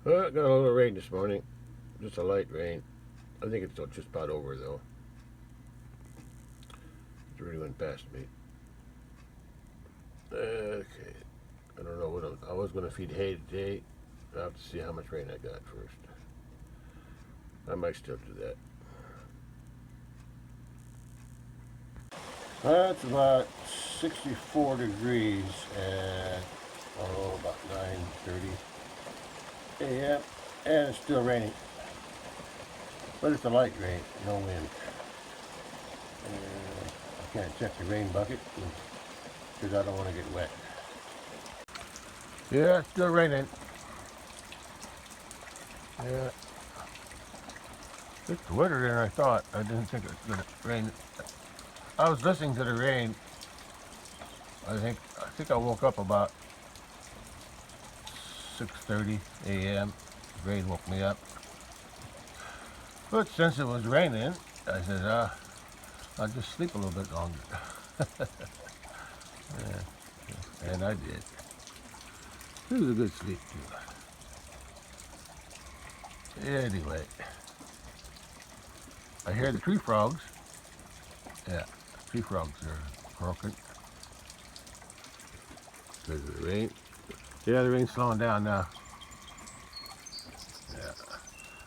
Well, got a little rain this morning. Just a light rain. I think it's just about over though. It really went past me. Okay. I don't know what I was going to feed hay today. I'll have to see how much rain I got first. I might still do that. It's about 64 degrees at about 9:30 a.m. and it's still raining, but it's a light rain, no wind. I can't check the rain bucket because I don't want to get wet. Yeah, it's still raining. Yeah, it's wetter than I thought. I didn't think it was going to rain. I was listening to the rain. I think I woke up about 6:30 a.m. The rain woke me up. But since it was raining, I said, I'll just sleep a little bit longer. Yeah, and I did. It was a good sleep too. Anyway, I hear the tree frogs. Yeah, tree frogs are croaking because of the rain. Yeah, the rain's slowing down now. Yeah,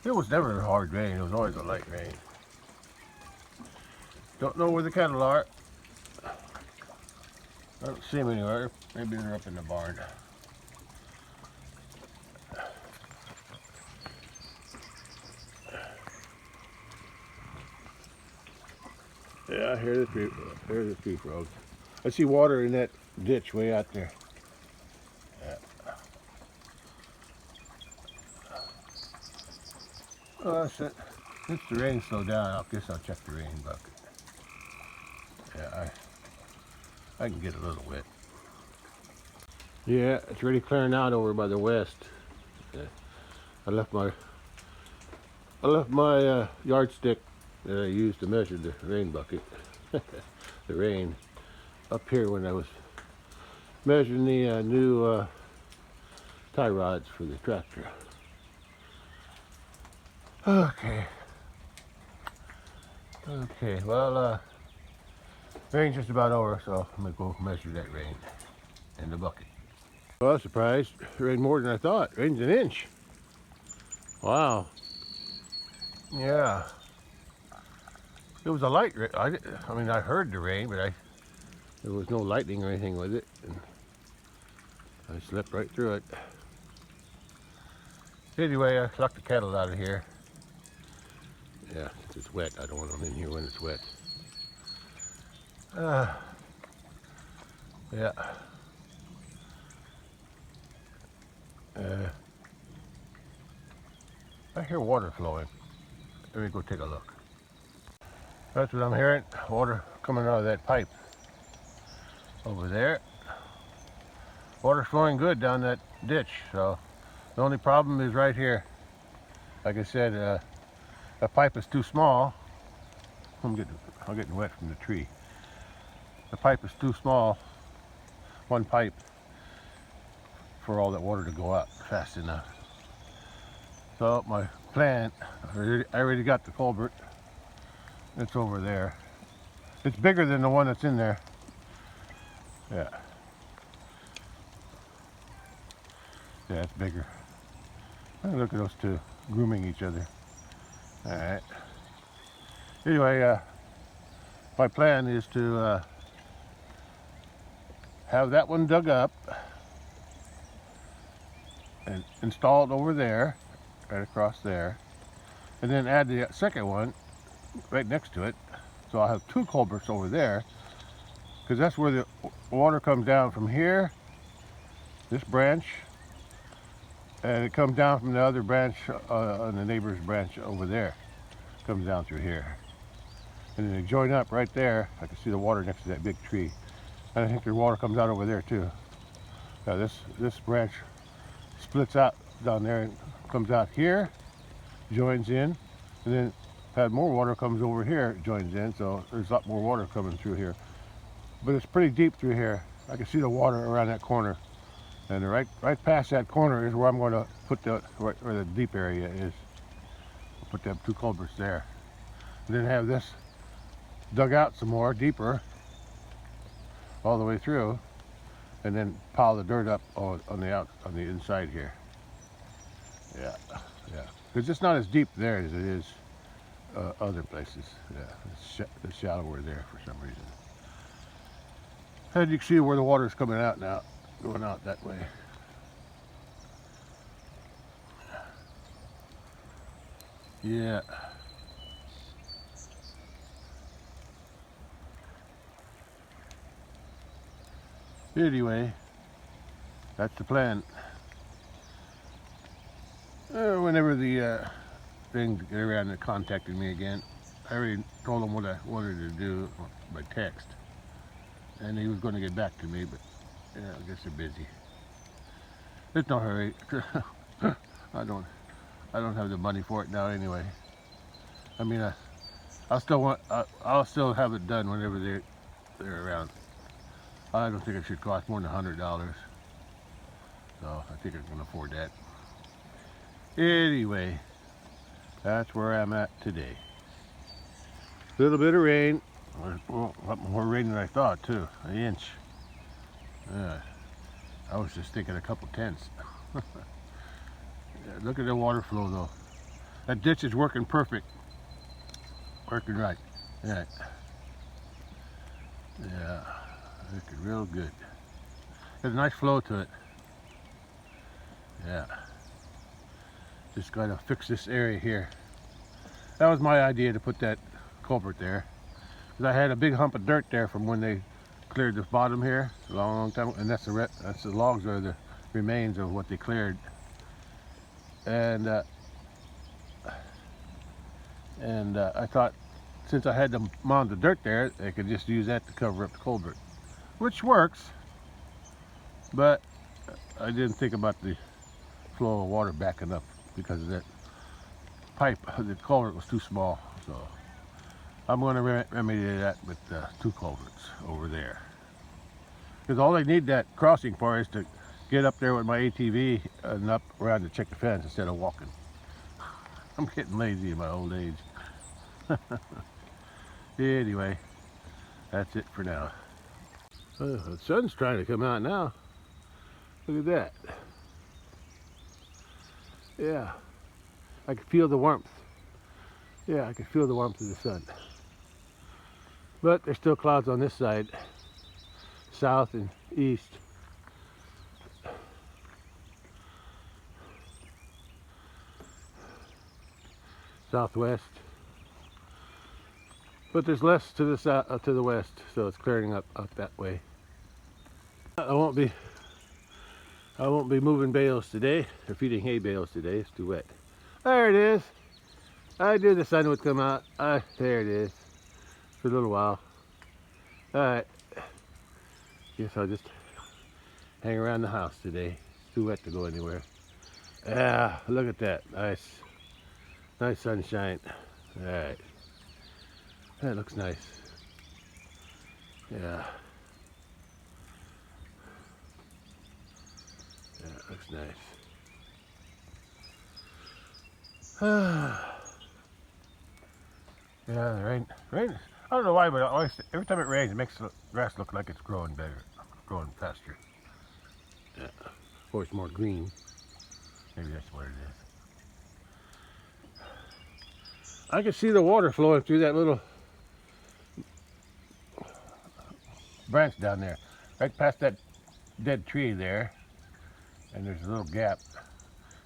it was never a hard rain. It was always a light rain. Don't know where the cattle are. I don't see them anywhere. Maybe they're up in the barn. Yeah, I hear the tree frogs. I see water in that ditch way out there. Yeah. Oh, since the rain slowed down, I guess I'll check the rain bucket. Yeah, I can get a little wet. Yeah, it's really clearing out over by the west. Yeah. I left my yardstick that I used to measure the rain bucket, the rain, up here when I was measuring the new tie rods for the tractor. Okay. Well, rain's just about over, so I'm gonna go measure that rain in the bucket. Well, I was surprised. It rained more than I thought. It rain's an inch. Wow. Yeah. It was a light rain. I mean, I heard the rain, but there was no lightning or anything with it. And I slept right through it. Anyway, I sucked the cattle out of here. Yeah, it's wet. I don't want them in here when it's wet. Yeah. I hear water flowing. Let me go take a look. That's what I'm hearing. Water coming out of that pipe over there. Water's flowing good down that ditch. So the only problem is right here. Like I said, the pipe is too small. I'm getting wet from the tree. The pipe is too small. One pipe for all that water to go out fast enough. So my plan, I already got the culvert. It's over there. It's bigger than the one that's in there. Yeah. Yeah, it's bigger. Look at those two grooming each other. All right. Anyway, my plan is to have that one dug up and installed over there, right across there, and then add the second one right next to it. So I'll have two culverts over there, because that's where the water comes down from here, this branch, and it comes down from the other branch on the neighbor's branch over there. It comes down through here. And then they join up right there. I can see the water next to that big tree. And I think the water comes out over there too. This branch splits out down there and comes out here, joins in, and then had more water comes over here, joins in, so there's a lot more water coming through here. But it's pretty deep through here. I can see the water around that corner. And right past that corner is where I'm going to put where the deep area is. I'll put them 2 culverts there. And then have this dug out some more, deeper, all the way through, and then pile the dirt up on the inside here. Yeah, yeah. Because it's not as deep there as it is other places. Yeah, it's shallower there for some reason. And you can see where the water's coming out now, going out that way. Yeah. Anyway, that's the plan. Whenever the thing get around and contacted me again, I already told him what I wanted to do by text, and he was going to get back to me, but yeah, I guess they're busy. There's no hurry. I don't have the money for it now anyway. I mean, I'll still have it done whenever they're around. I don't think it should cost more than $100, so I think I can afford that. Anyway, that's where I'm at today. A little bit of rain, well, a lot more rain than I thought too, an inch. I was just thinking a couple tenths. Yeah, look at the water flow though. That ditch is working perfect, working right. Yeah, yeah, looking real good. There's a nice flow to it. Yeah. Just gotta fix this area here. That was my idea, to put that culvert there, because I had a big hump of dirt there from when they cleared the bottom here a long time, and that's the logs are the remains of what they cleared. And I thought, since I had the mound of dirt there, they could just use that to cover up the culvert, which works. But I didn't think about the flow of water backing up, because of that pipe, the culvert was too small. So I'm going to remedy that with 2 culverts over there, because all I need that crossing for is to get up there with my ATV and up around to check the fence instead of walking. I'm getting lazy in my old age. Anyway, that's it for now. The sun's trying to come out now. Look at that. Yeah, I can feel the warmth. Yeah, I can feel the warmth of the sun. But there's still clouds on this side, south and east. Southwest. But there's less to the south, to the west, so it's clearing up that way. I won't be moving bales today, or feeding hay bales today. It's too wet. There it is. I knew the sun would come out. There it is. For a little while. Alright. Guess I'll just hang around the house today. It's too wet to go anywhere. Yeah, look at that. Nice sunshine. Alright. That looks nice. Yeah. Yeah, it looks nice. Yeah, the rain. I don't know why, but every time it rains, it makes the grass look like it's growing better, growing faster. Yeah. Or it's more green. Maybe that's what it is. I can see the water flowing through that little branch down there, right past that dead tree there, and there's a little gap.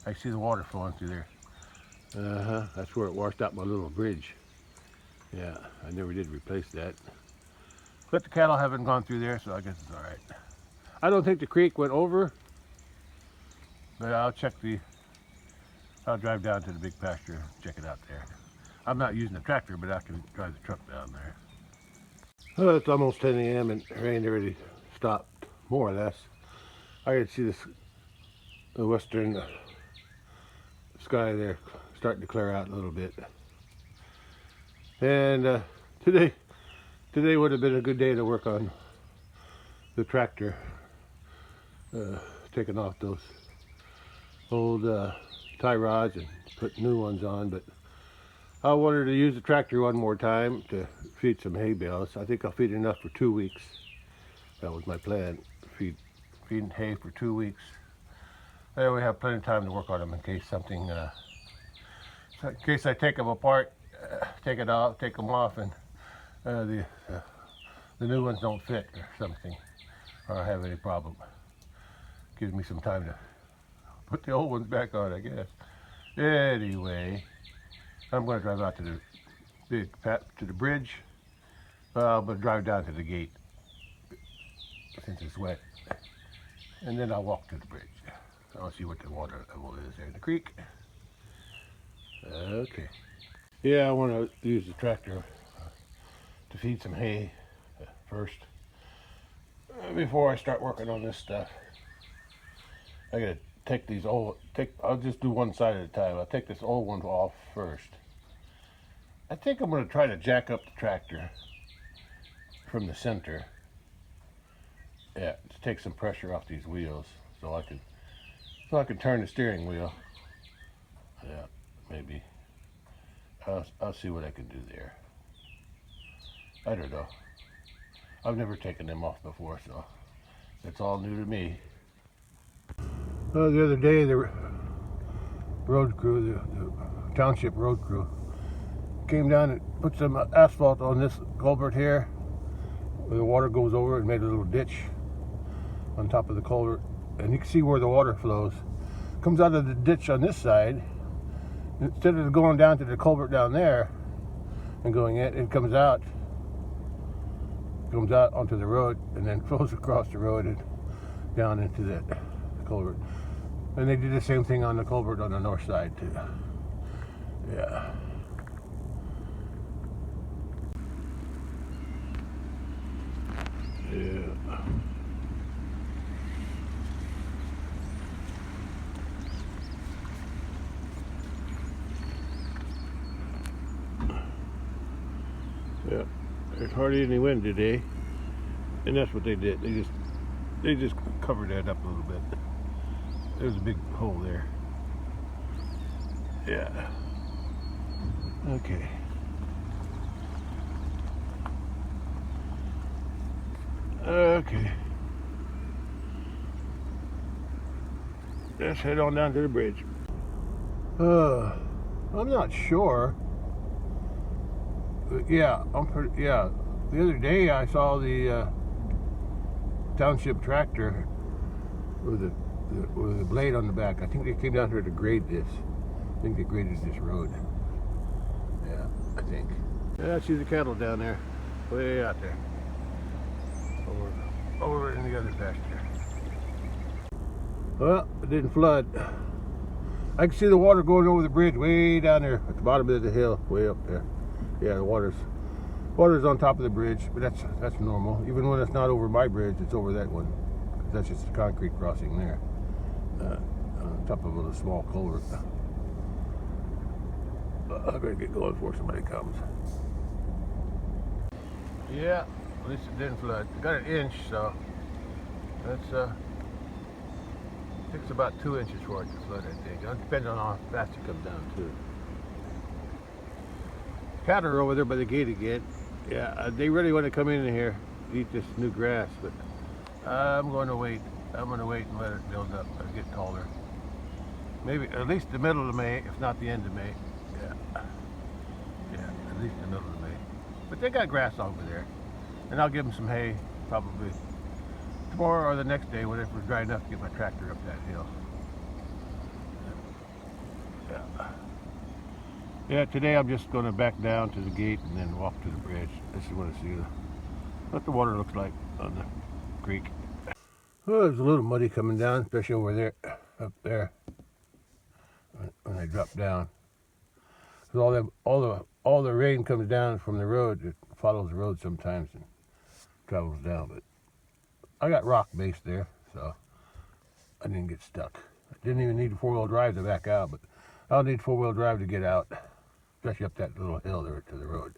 I see the water flowing through there. That's where it washed out my little bridge. Yeah, I never did replace that. But the cattle haven't gone through there, so I guess it's all right. I don't think the creek went over, but I'll drive down to the big pasture, check it out there. I'm not using the tractor, but I can drive the truck down there. Well, it's almost 10 a.m. and the rain already stopped, more or less. I can see the western sky there starting to clear out a little bit. And today would have been a good day to work on the tractor. taking off those old tie rods and put new ones on, but I wanted to use the tractor one more time to feed some hay bales. I think I'll feed enough for 2 weeks. That was my plan, feeding hay for 2 weeks. There we have plenty of time to work on them in case something, in case I take them apart, take them off, and the new ones don't fit or something, or I have any problem. Gives me some time to put the old ones back on, I guess. Anyway, I'm going to drive out to the bridge. I'm going to drive down to the gate since it's wet, and then I'll walk to the bridge. I'll see what the water level is there in the creek. Okay. Yeah, I want to use the tractor to feed some hay first before I start working on this stuff. I gotta take these I'll just do one side at a time. I'll take this old one off first. I think I'm gonna try to jack up the tractor from the center. Yeah, to take some pressure off these wheels so I can turn the steering wheel. Yeah, maybe. I'll see what I can do there. I don't know. I've never taken them off before, so it's all new to me. The other day, the road crew, the township road crew, came down and put some asphalt on this culvert here, where the water goes over, and made a little ditch on top of the culvert. And you can see where the water flows. It comes out of the ditch on this side. Instead of going down to the culvert down there and going in, it comes out onto the road and then flows across the road and down into the culvert. And they did the same thing on the culvert on the north side too. Yeah. Yeah. Yeah, there's hardly any wind today, and that's what they did. They just covered that up a little bit. There's a big hole there. Yeah. Okay. Okay. Let's head on down to the bridge. I'm not sure. Yeah, the other day I saw the township tractor with a blade on the back. I think they came down here to grade this. I think they graded this road. Yeah, I think. Yeah, I see the cattle down there, way out there, over in the other pasture. Well, it didn't flood. I can see the water going over the bridge way down there at the bottom of the hill, way up there. Yeah, the water's on top of the bridge, but that's normal. Even when it's not over my bridge, it's over that one. That's just a concrete crossing there, on top of a small culvert. I better get going before somebody comes. Yeah, at least it didn't flood. It got an inch, so that's takes about 2 inches for it to flood, I think. It depends on how fast it comes down too. Cattle are over there by the gate again. Yeah, they really want to come in here, eat this new grass, but I'm going to wait. I'm going to wait and let it build up and get taller. Maybe at least the middle of May, if not the end of May. Yeah, at least the middle of May. But they got grass over there, and I'll give them some hay probably tomorrow or the next day, whenever it's dry enough to get my tractor up that hill. Yeah, today I'm just going to back down to the gate and then walk to the bridge. This is what I see what the water looks like on the creek. Well, it's a little muddy coming down, especially over there, up there, when I drop down. Because all the rain comes down from the road. It follows the road sometimes and travels down. But I got rock base there, so I didn't get stuck. I didn't even need a 4-wheel drive to back out, but I'll need 4-wheel drive to get out, especially up that little hill there to the road.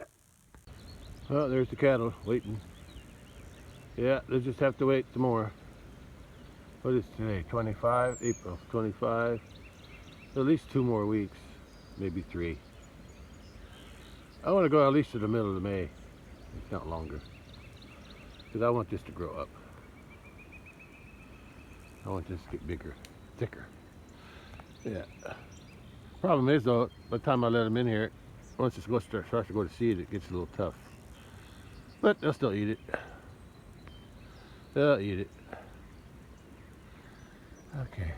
Well, there's the cattle waiting. Yeah, they'll just have to wait some more. What is today? 25, April 25. At least 2 more weeks, maybe 3. I want to go at least to the middle of May, if not longer, because I want this to grow up. I want this to get bigger, thicker. Yeah. Problem is though, by the time I let them in here, once it starts to go to seed, it gets a little tough. But they'll still eat it. They'll eat it. Okay.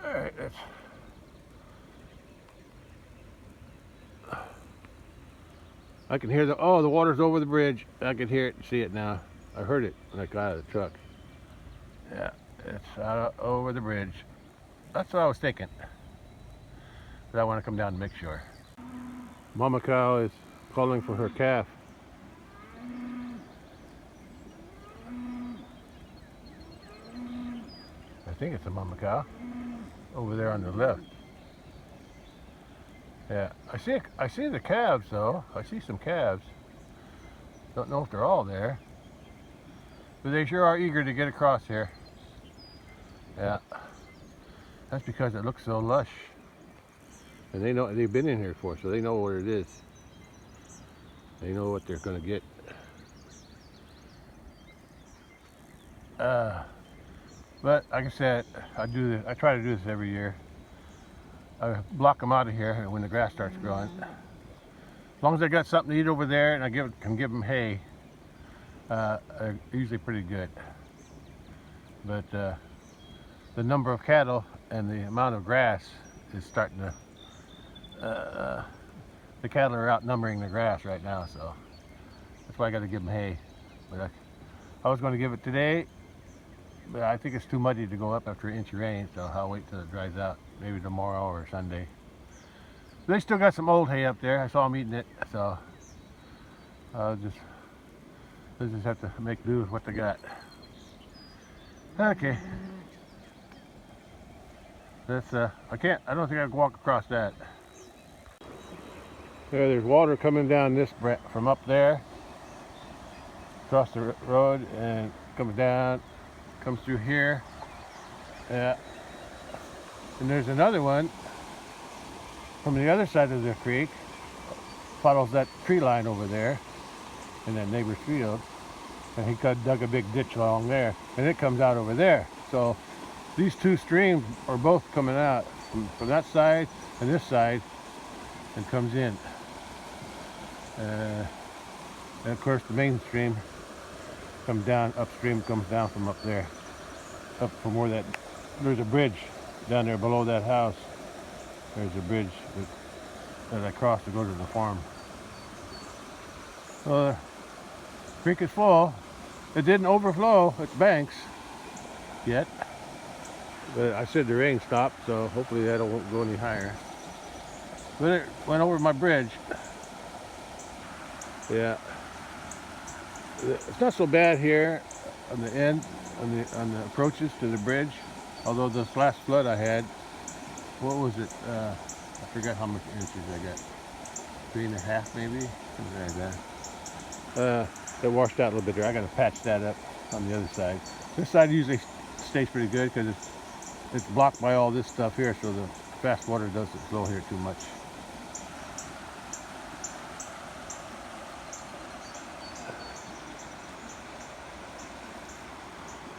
All right, that's. I can hear the water's over the bridge. I can hear it and see it now. I heard it when I got out of the truck. Yeah, it's over the bridge. That's what I was thinking. But I want to come down and make sure. Mama cow is calling for her calf. I think it's a mama cow over there on the left. Yeah, I see the calves though. I see some calves. Don't know if they're all there, but they sure are eager to get across here. Yeah, that's because it looks so lush, and they know they've been in here before, so they know what it is. They know what they're going to get. But like I said, I try to do this every year. I block them out of here when the grass starts growing. As long as I got something to eat over there and I can give them hay, they're usually pretty good. But the number of cattle and the amount of grass is starting to, the cattle are outnumbering the grass right now, so that's why I got to give them hay. But I was going to give it today, but I think it's too muddy to go up after an inch of rain, so I'll wait till it dries out, maybe tomorrow or Sunday. They still got some old hay up there. I saw them eating it, so they'll just have to make do with what they got. Okay. That's I don't think I can walk across that. There's water coming down this from up there, across the road, and comes down, comes through here. Yeah. And there's another one from the other side of the creek, follows that tree line over there in that neighbor's field, and he dug a big ditch along there, and it comes out over there. So these two streams are both coming out from that side and this side, and comes in. And of course the main stream comes down upstream, comes down from up there, up from where there's a bridge down there below that house. There's a bridge that I crossed to go to the farm. Well, the creek is full. It didn't overflow its banks yet, but I said the rain stopped, so hopefully that won't go any higher. But it went over my bridge. Yeah, it's not so bad here on the end, on the approaches to the bridge. Although this last flood I had, what was it? I forgot how much inches I got. 3.5 maybe, something like that. It washed out a little bit there. I got to patch that up on the other side. This side usually stays pretty good because it's blocked by all this stuff here, so the fast water doesn't flow here too much.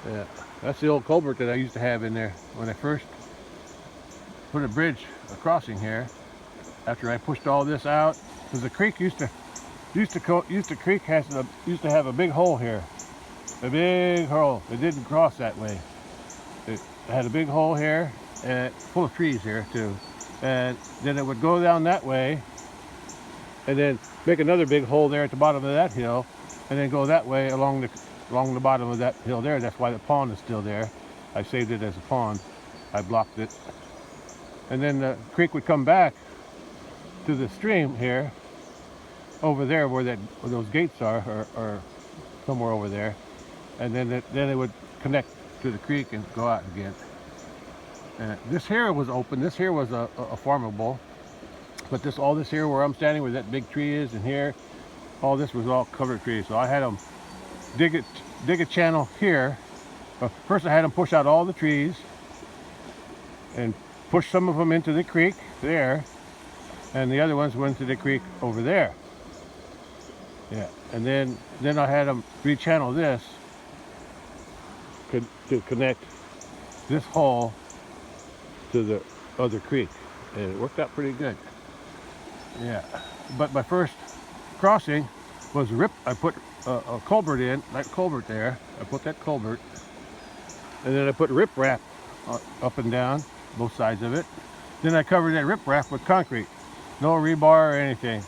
Yeah, that's the old culvert that I used to have in there when I first put a bridge, a crossing here. After I pushed all this out, because the creek used to have a big hole here, a big hole. It didn't cross that way. It had a big hole here, and full of trees here too. And then it would go down that way, and then make another big hole there at the bottom of that hill, and then go that way along the bottom of that hill there. That's why the pond is still there. I saved it as a pond. I blocked it. And then the creek would come back to the stream here, over there where those gates are, or somewhere over there. And then it would connect to the creek and go out again. This here was open. This here was a farmable. But all this here where I'm standing, where that big tree is, and here, all this was all covered trees. So I had them dig a channel here First I had them push out all the trees and push some of them into the creek there, and the other ones went to the creek over there. Yeah, and then I had them rechannel this to connect this hole to the other creek, and it worked out pretty good. Yeah, but my first crossing was I put a culvert in, that culvert there. I put that culvert, and then I put riprap up and down both sides of it. Then I covered that riprap with concrete, no rebar or anything.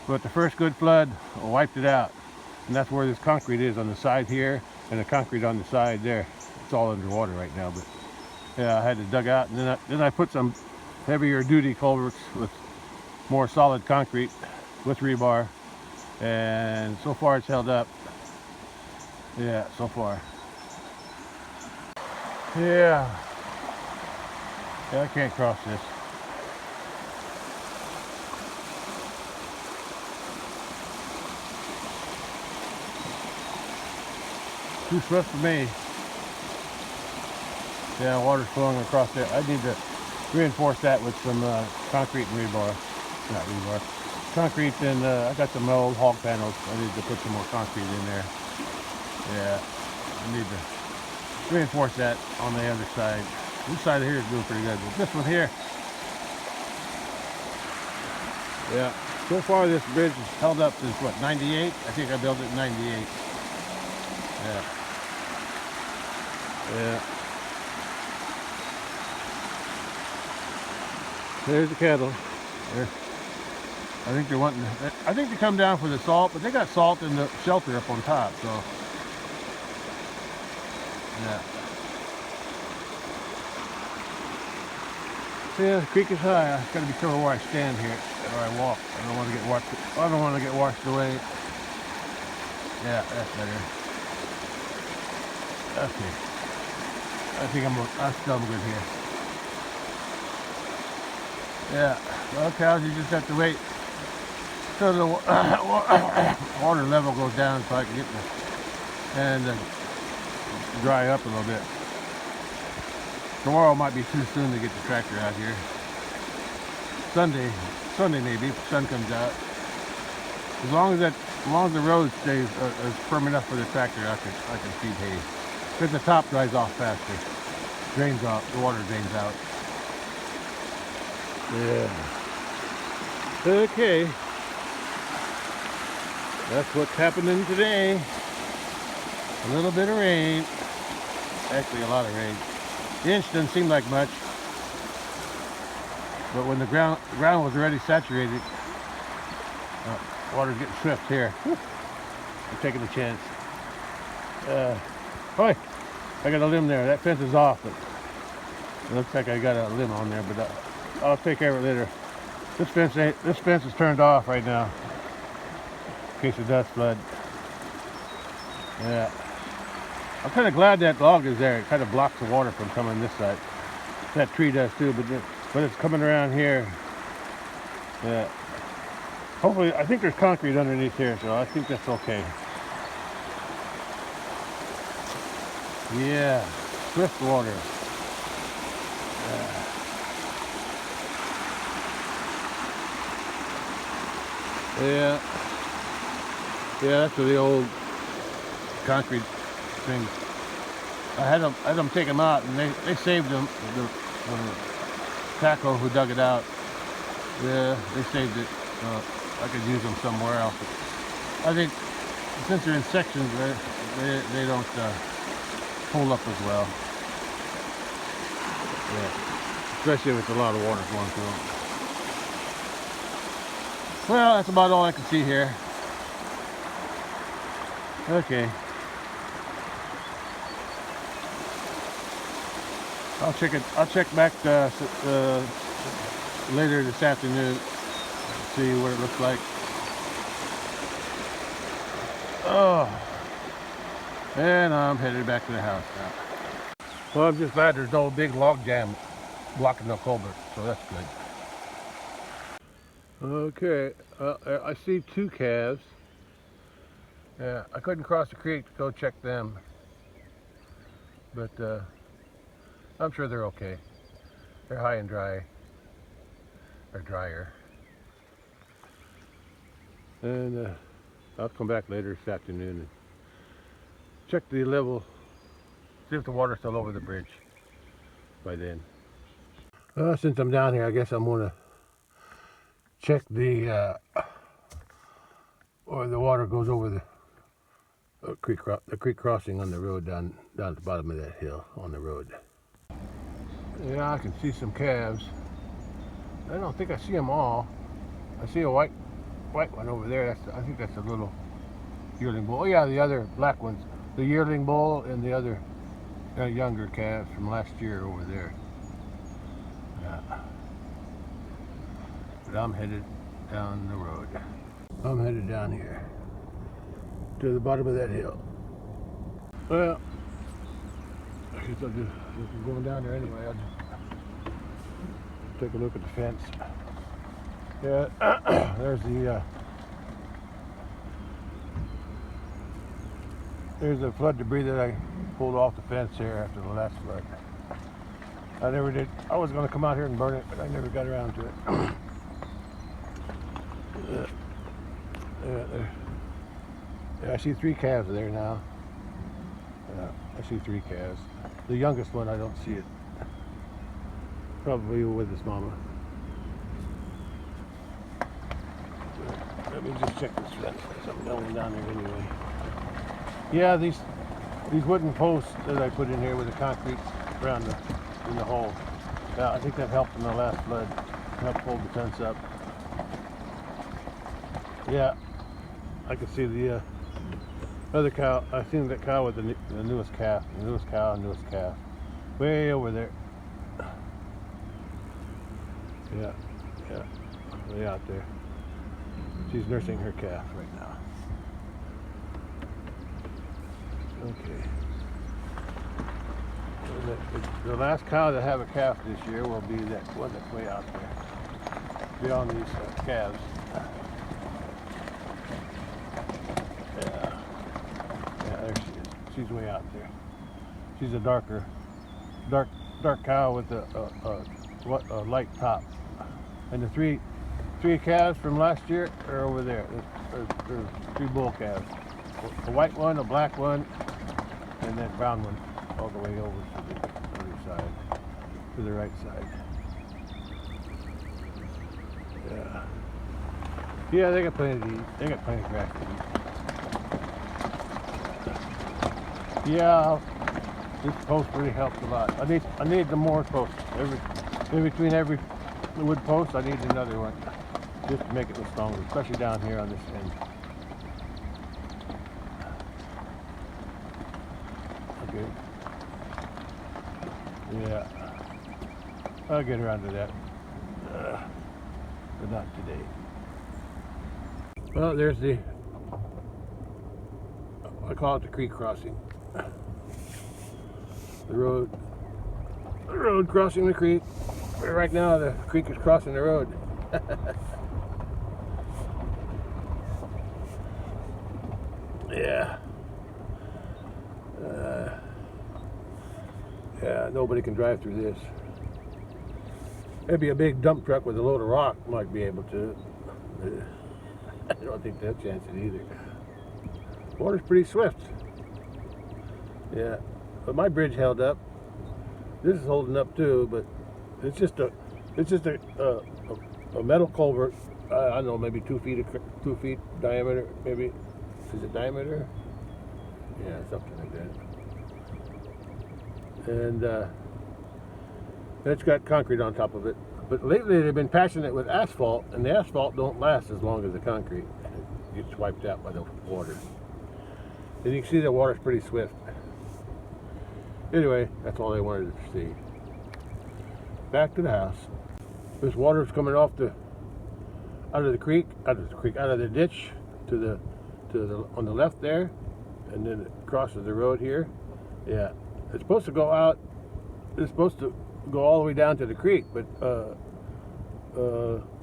But the first good flood wiped it out, and that's where this concrete is on the side here, and the concrete on the side there. It's all underwater right now, but yeah, I had to dug out, and then I put some heavier duty culverts with more solid concrete with rebar, and so far it's held up. Yeah, so far. Yeah, I can't cross this. Too swift for me. Yeah, water's flowing across there. I need to reinforce that with some concrete and rebar. Not rebar. Concrete, and I got some old hog panels. I need to put some more concrete in there. Yeah, I need to reinforce that on the other side. This side here is doing pretty good, but this one here, yeah. So far this bridge is held up since what, 98? I think I built it in 98. Yeah. Yeah. There's the cattle. There. I think they come down for the salt, but they got salt in the shelter up on top, so yeah. So yeah, the creek is high. I gotta be careful where I stand here, or I walk. I don't want to get washed. I don't want to get washed away. Yeah, that's better. Okay. I think I'm still good here. Yeah. Well, cows, you just have to wait till the water level goes down so I can get and dry up a little bit. Tomorrow might be too soon to get the tractor out here. Sunday maybe, if the sun comes out. As long as the road stays is firm enough for the tractor, I can feed hay. Because the top dries off faster, drains off, the water drains out. Yeah. Okay. That's what's happening today. A little bit of rain. Actually, a lot of rain. The inch doesn't seem like much, but when the ground was already saturated, water's getting swift here. Whew. I'm taking a chance. Hi, I got a limb there. That fence is off, but it looks like I got a limb on there, but I'll take care of it later. This fence is turned off right now in case it does flood. Yeah. I'm kind of glad that log is there. It kind of blocks the water from coming this side. That tree does too, but it's coming around here. Yeah. Hopefully, I think there's concrete underneath here, so I think that's okay. Yeah, swift water. Yeah. Yeah, that's the old concrete things. I had them take them out, and they saved them. The tackle who dug it out, yeah, they saved it. I could use them somewhere else. I think since they're in sections, they don't hold up as well. Yeah, especially with a lot of water going through them. Well, that's about all I can see here. Okay. I'll check back later this afternoon, see what it looks like. Oh, and I'm headed back to the house now. Well, I'm just glad there's no big log jam blocking the culvert, so that's good. Okay, I see 2 calves. Yeah, I couldn't cross the creek to go check them. but I'm sure they're okay. They're high and dry, or drier. And I'll come back later this afternoon and check the level, see if the water's still over the bridge by then. Since I'm down here, I guess I'm gonna check the or the water goes over the creek crossing on the road down at the bottom of that hill on the road. Yeah, I can see some calves. I don't think I see them all. I see a white one over there. I think that's a little yearling bull. Oh yeah, the other black ones, the yearling bull and the other younger calves from last year over there. Yeah. But I'm headed down the road. I'm headed down here to the bottom of that hill. Well, I guess I'll just going down there anyway. I'll just take a look at the fence. Yeah, there's the flood debris that I pulled off the fence here after the last flood. I never did. I was going to come out here and burn it, but I never got around to it. Yeah, I see 3 calves there now. I see 3 calves. The youngest one, I don't see it. Probably with his mama. Let me just check this fence. There's something going down there anyway. Yeah, these wooden posts that I put in here with the concrete around in the hole. I think that helped in the last flood. Helped hold the fence up. Yeah, I can see the other cow. I seen that cow with the newest calf, the newest cow, and newest calf, way over there. Yeah, way out there. She's nursing her calf right now. Okay. The last cow to have a calf this year will be that one that's way out there, beyond these calves. Yeah, there she is. She's way out there. She's a dark cow with a light top. And the three calves from last year are over there. There's 3 bull calves. A white one, a black one, and that brown one all the way over to the other side, to the right side. Yeah. Yeah, they got plenty to eat. They got plenty of grass to eat. Yeah, this post really helps a lot. I need the more posts. In between every wood post, I need another one, just to make it look stronger, especially down here on this end. Okay. Yeah, I'll get around to that, but not today. Well, there's I call it the creek crossing. The road crossing the creek. Right now the creek is crossing the road. Yeah. Yeah, nobody can drive through this. Maybe a big dump truck with a load of rock might be able to. I don't think that chance it either. Water's pretty swift. Yeah, but my bridge held up. This is holding up too, but it's just a metal culvert. I don't know, maybe 2 feet diameter. Maybe is it diameter? Yeah, something like that. And it's got concrete on top of it. But lately they've been patching it with asphalt, and the asphalt don't last as long as the concrete. It gets wiped out by the water. And you can see the water's pretty swift. Anyway, that's all I wanted to see. Back to the house. This water's coming off out of the ditch on the left there, and then it crosses the road here. Yeah, it's supposed to go out. It's supposed to go all the way down to the creek, but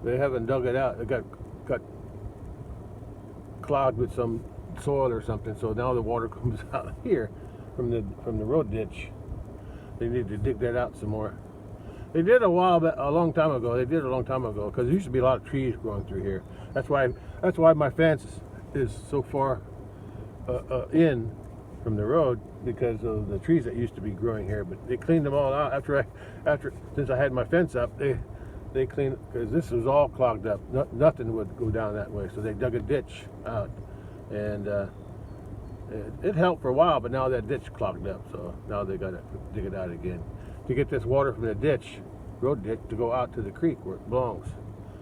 they haven't dug it out. It got clogged with some soil or something, so now the water comes out here from the road ditch They need to dig that out some more. They did a long time ago. They did a long time ago because there used to be a lot of trees growing through here. That's why my fence is so far in from the road, because of the trees that used to be growing here. But they cleaned them all out since I had my fence up. They cleaned, because this was all clogged up. Nothing would go down that way, so they dug a ditch out, and it helped for a while. But now that ditch clogged up, so now they got to dig it out again to get this water from the road ditch, to go out to the creek where it belongs,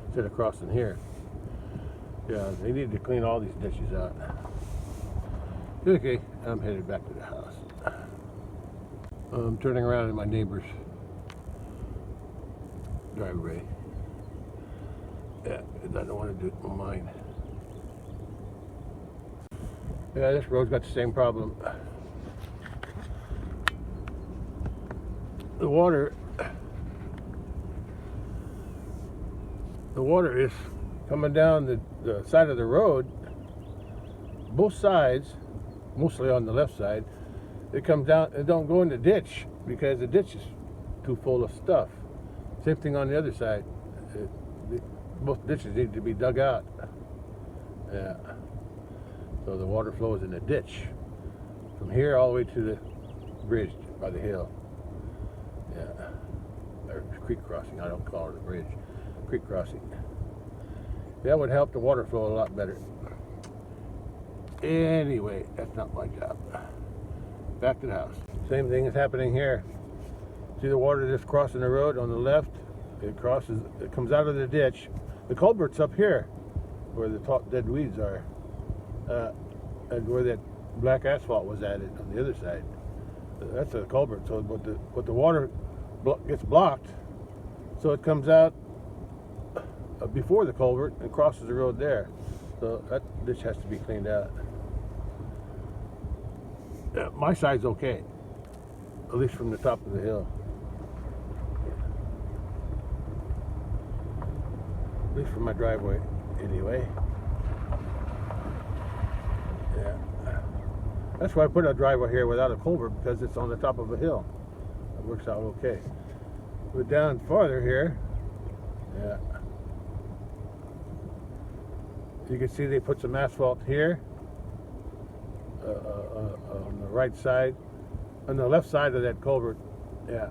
instead of crossing here. Yeah, they need to clean all these ditches out. Okay, I'm headed back to the house. I'm turning around in my neighbor's driveway. Yeah, I don't want to do it on mine. Yeah, this road's got the same problem. The water is coming down the side of the road, both sides, mostly on the left side. It comes down, it don't go in the ditch because the ditch is too full of stuff. Same thing on the other side. Both ditches need to be dug out. Yeah. So the water flows in the ditch from here all the way to the bridge by the hill. Yeah. Or creek crossing. I don't call it a bridge. Creek crossing. That would help the water flow a lot better. Anyway, that's not my job. Back to the house. Same thing is happening here. See the water just crossing the road on the left? It comes out of the ditch. The culvert's up here, where the top dead weeds are, and where that black asphalt was added on the other side. That's a culvert. So, but the water gets blocked, so it comes out before the culvert and crosses the road there. So that ditch has to be cleaned out. Yeah, my side's okay, at least from the top of the hill. At least from my driveway, anyway. Yeah. That's why I put a driveway here without a culvert, because it's on the top of a hill. It works out okay. But down farther here, yeah. You can see they put some asphalt here on the right side, on the left side of that culvert. Yeah,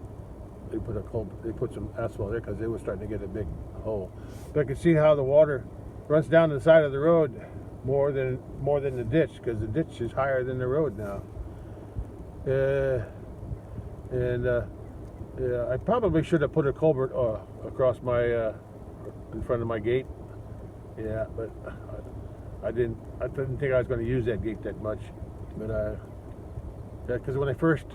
they put some asphalt there because they were starting to get a big hole. But I can see how the water runs down the side of the road more than the ditch, because the ditch is higher than the road now. Yeah, I probably should have put a culvert across my in front of my gate. Yeah, but I didn't think I was going to use that gate that much. But because when I first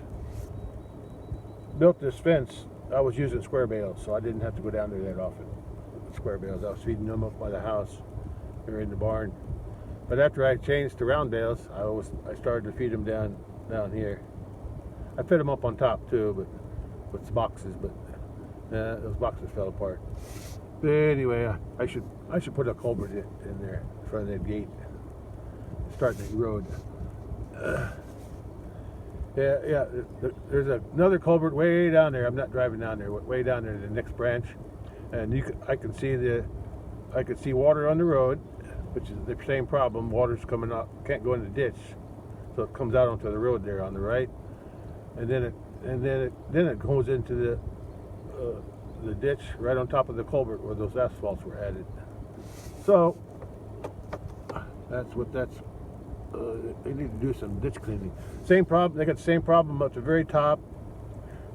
built this fence, I was using square bales, so I didn't have to go down there that often. Square bales, I was feeding them up by the house or in the barn. But after I changed to round bales, I started to feed them down here. I fed them up on top too, but with boxes. But those boxes fell apart. But anyway, I should put a culvert in there in front of that gate, starting the road. Yeah. There's another culvert way down there. I'm not driving down there. Way down there, the next branch, and I can see water on the road, which is the same problem. Water's coming out, can't go in the ditch, so it comes out onto the road there on the right, and then it goes into the ditch right on top of the culvert where those asphalts were added. So that's they need to do some ditch cleaning. Same problem. They got the same problem at the very top,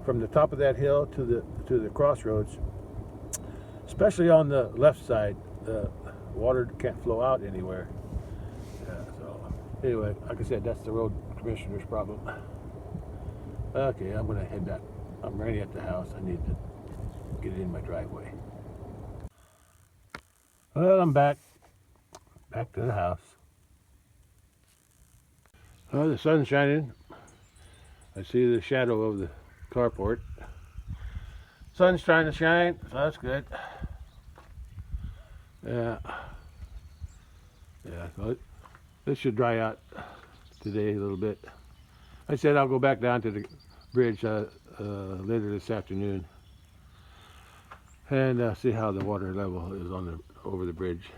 from the top of that hill to the crossroads, especially on the left side. Water can't flow out anywhere. Yeah, so anyway, like I said, that's the road commissioner's problem. Okay, I'm gonna head back. I'm ready at the house. I need to get it in my driveway. Well, I'm back to the house. The sun's shining. I see the shadow of the carport. Sun's trying to shine, so that's good. Yeah. So this should dry out today a little bit. I said I'll go back down to the bridge later this afternoon, and see how the water level is on the over the bridge.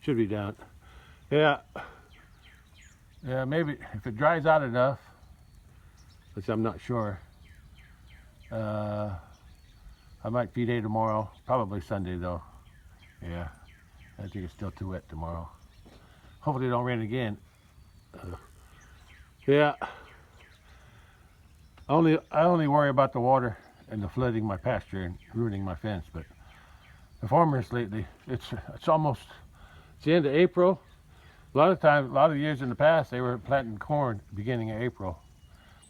Should be down. Yeah, maybe if it dries out enough, which I'm not sure. I might feed hay tomorrow, probably Sunday though. Yeah, I think it's still too wet tomorrow. Hopefully it don't rain again. Yeah, I only worry about the water and the flooding my pasture and ruining my fence. But the farmers lately, it's the end of April. A lot of years in the past, they were planting corn beginning of April.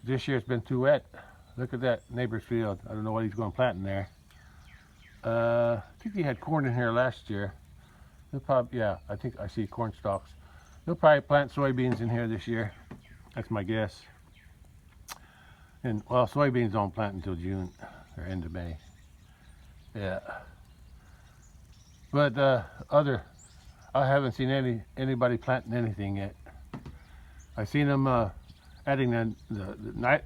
This year it's been too wet. Look at that neighbor's field. I don't know what he's going to plant in there. I think he had corn in here last year. Yeah, I think I see corn stalks. He'll probably plant soybeans in here this year. That's my guess. And well, soybeans don't plant until June or end of May. Yeah. But I haven't seen anybody planting anything yet. I've seen them adding the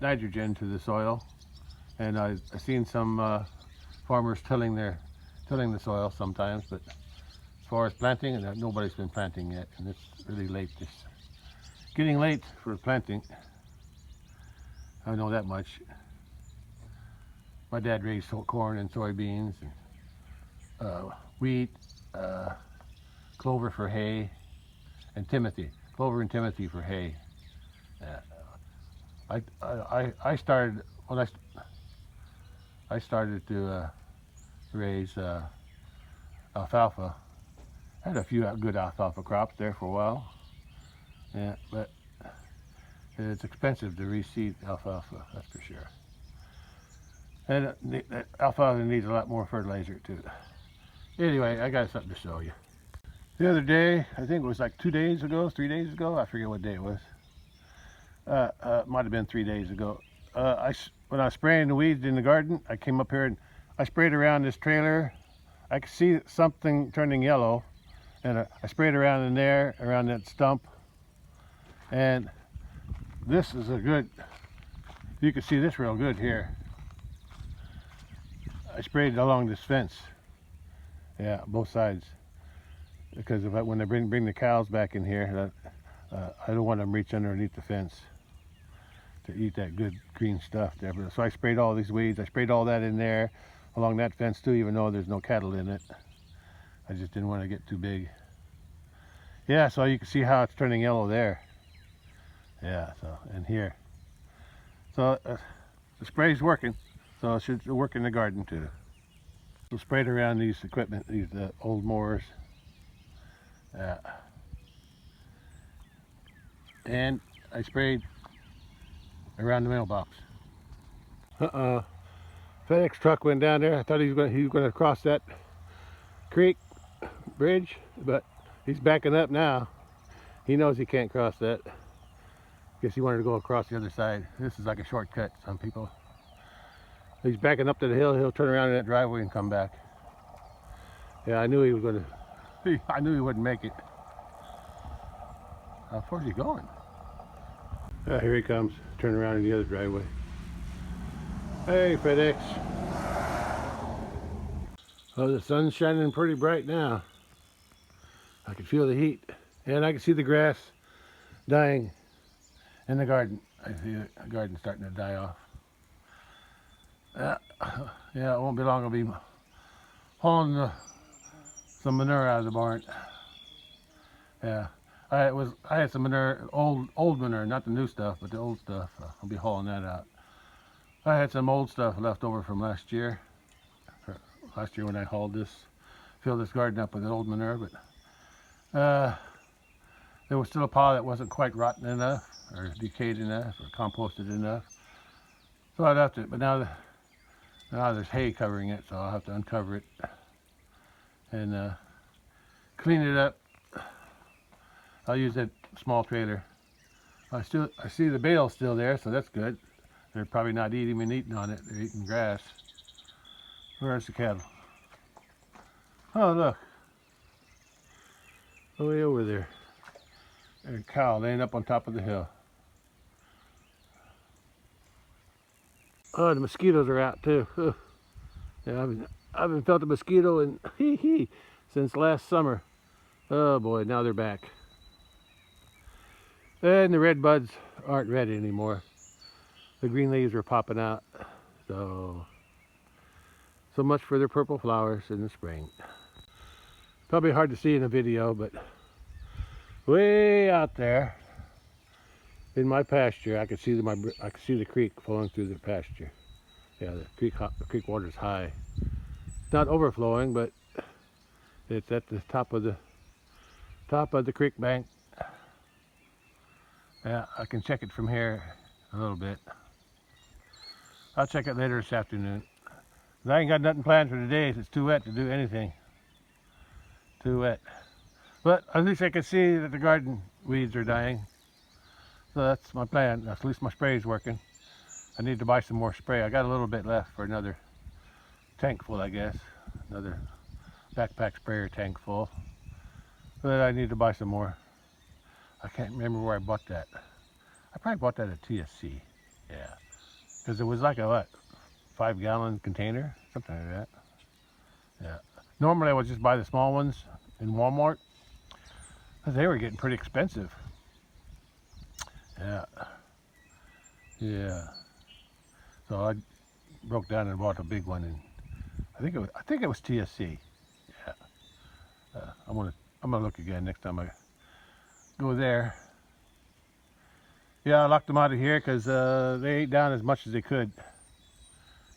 nitrogen to the soil, and I've seen some farmers tilling the soil sometimes. But as far as planting, nobody's been planting yet, and it's really late. Getting late for planting. I know that much. My dad raised corn and soybeans and wheat, clover for hay, and clover and timothy for hay. I started when I started to raise alfalfa. I had a few good alfalfa crops there for a while. Yeah, but it's expensive to reseed alfalfa, that's for sure. And alfalfa needs a lot more fertilizer too. Anyway, I got something to show you. The other day, I think it was like 3 days ago, I forget what day it was. Might have been 3 days ago. When I was spraying the weeds in the garden, I came up here and I sprayed around this trailer. I could see something turning yellow, and I sprayed around in there, around that stump. And this is you can see this real good here. I sprayed along this fence. Yeah, both sides. Because when I bring the cows back in here, I don't want them to reach underneath the fence to eat that good green stuff there. So I sprayed all these weeds. I sprayed all that in there along that fence too, even though there's no cattle in it. I just didn't want to get too big. Yeah, so you can see how it's turning yellow there. Yeah, so, and here. So the spray's working, so it should work in the garden too. So sprayed around these old mowers. And I sprayed around the mailbox. FedEx truck went down there. I thought he was going to cross that creek bridge, but he's backing up now. He knows he can't cross that. Guess he wanted to go across the other side. This is like a shortcut, some people. He's backing up to the hill. He'll turn around in that driveway and come back. Yeah, I knew he was going to. I knew he wouldn't make it. How far is he going? Here he comes. Turn around in the other driveway. Hey, FedEx. Oh, the sun's shining pretty bright now. I can feel the heat, and I can see the grass dying in the garden. I see the garden starting to die off. Yeah, it won't be long. I'll be hauling some manure out of the barn. Yeah, I had some manure, old manure, not the new stuff, but the old stuff. I'll be hauling that out. I had some old stuff left over from last year. Last year when I hauled filled this garden up with old manure, but there was still a pile that wasn't quite rotten enough, or decayed enough, or composted enough. So I'd have to, but now there's hay covering it, so I'll have to uncover it and clean it up. I'll use that small trailer. I see the bale's still there, so that's good. They're probably not eating on it. They're eating grass. Where's the cattle? Oh, look. Way over there. There's a cow laying up on top of the hill. Oh, the mosquitoes are out too. Ugh. Yeah, I haven't felt a mosquito in since last summer. Oh boy, now they're back. And the red buds aren't red anymore. The green leaves are popping out. So much for their purple flowers in the spring. Probably hard to see in a video, but way out there in my pasture, I could see the creek flowing through the pasture. Yeah, the creek water's high. It's not overflowing, but it's at the top of the creek bank. Yeah, I can check it from here a little bit. I'll check it later this afternoon. I ain't got nothing planned for today. It's too wet to do anything. Too wet. But at least I can see that the garden weeds are dying. So that's my plan. At least my spray is working. I need to buy some more spray. I got a little bit left for another tank full, I guess. Another backpack sprayer tank full. But I need to buy some more. I can't remember where I bought that. I probably bought that at TSC. Yeah. Because it was like a, what, 5-gallon container? Something like that. Yeah. Normally I would just buy the small ones in Walmart. Because they were getting pretty expensive. Yeah. Yeah. So I broke down and bought a big one, and I think it was TSC. Yeah. I'm gonna look again next time I go there. Yeah, I locked them out of here because they ate down as much as they could,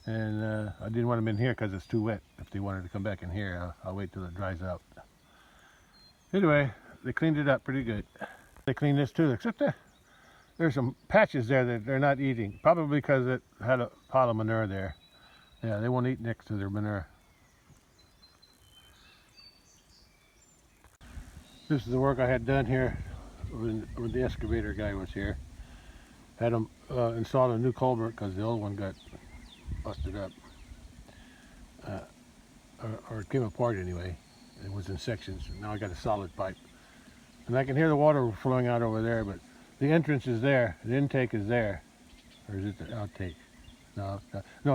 and I didn't want them in here because it's too wet. If they wanted to come back in here, I'll wait till it dries out. Anyway, they cleaned it up pretty good. They cleaned this too, except there's some patches there that they're not eating, probably because it had a pile of manure there. Yeah, they won't eat next to their manure. This is the work I had done here when the excavator guy was here. Had him install a new culvert because the old one got busted up. Or it came apart anyway. It was in sections. Now I got a solid pipe. And I can hear the water flowing out over there, but the entrance is there. The intake is there. Or is it the outtake? No,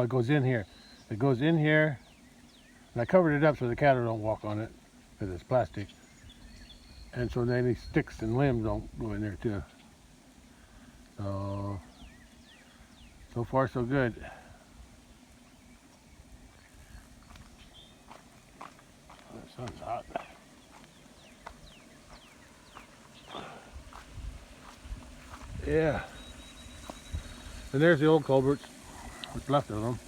it goes in here. It goes in here. And I covered it up so the cattle don't walk on it because it's plastic. And so any sticks and limbs don't go in there too. So far so good. The sun's hot. Yeah. And there's the old culverts, what's left of them.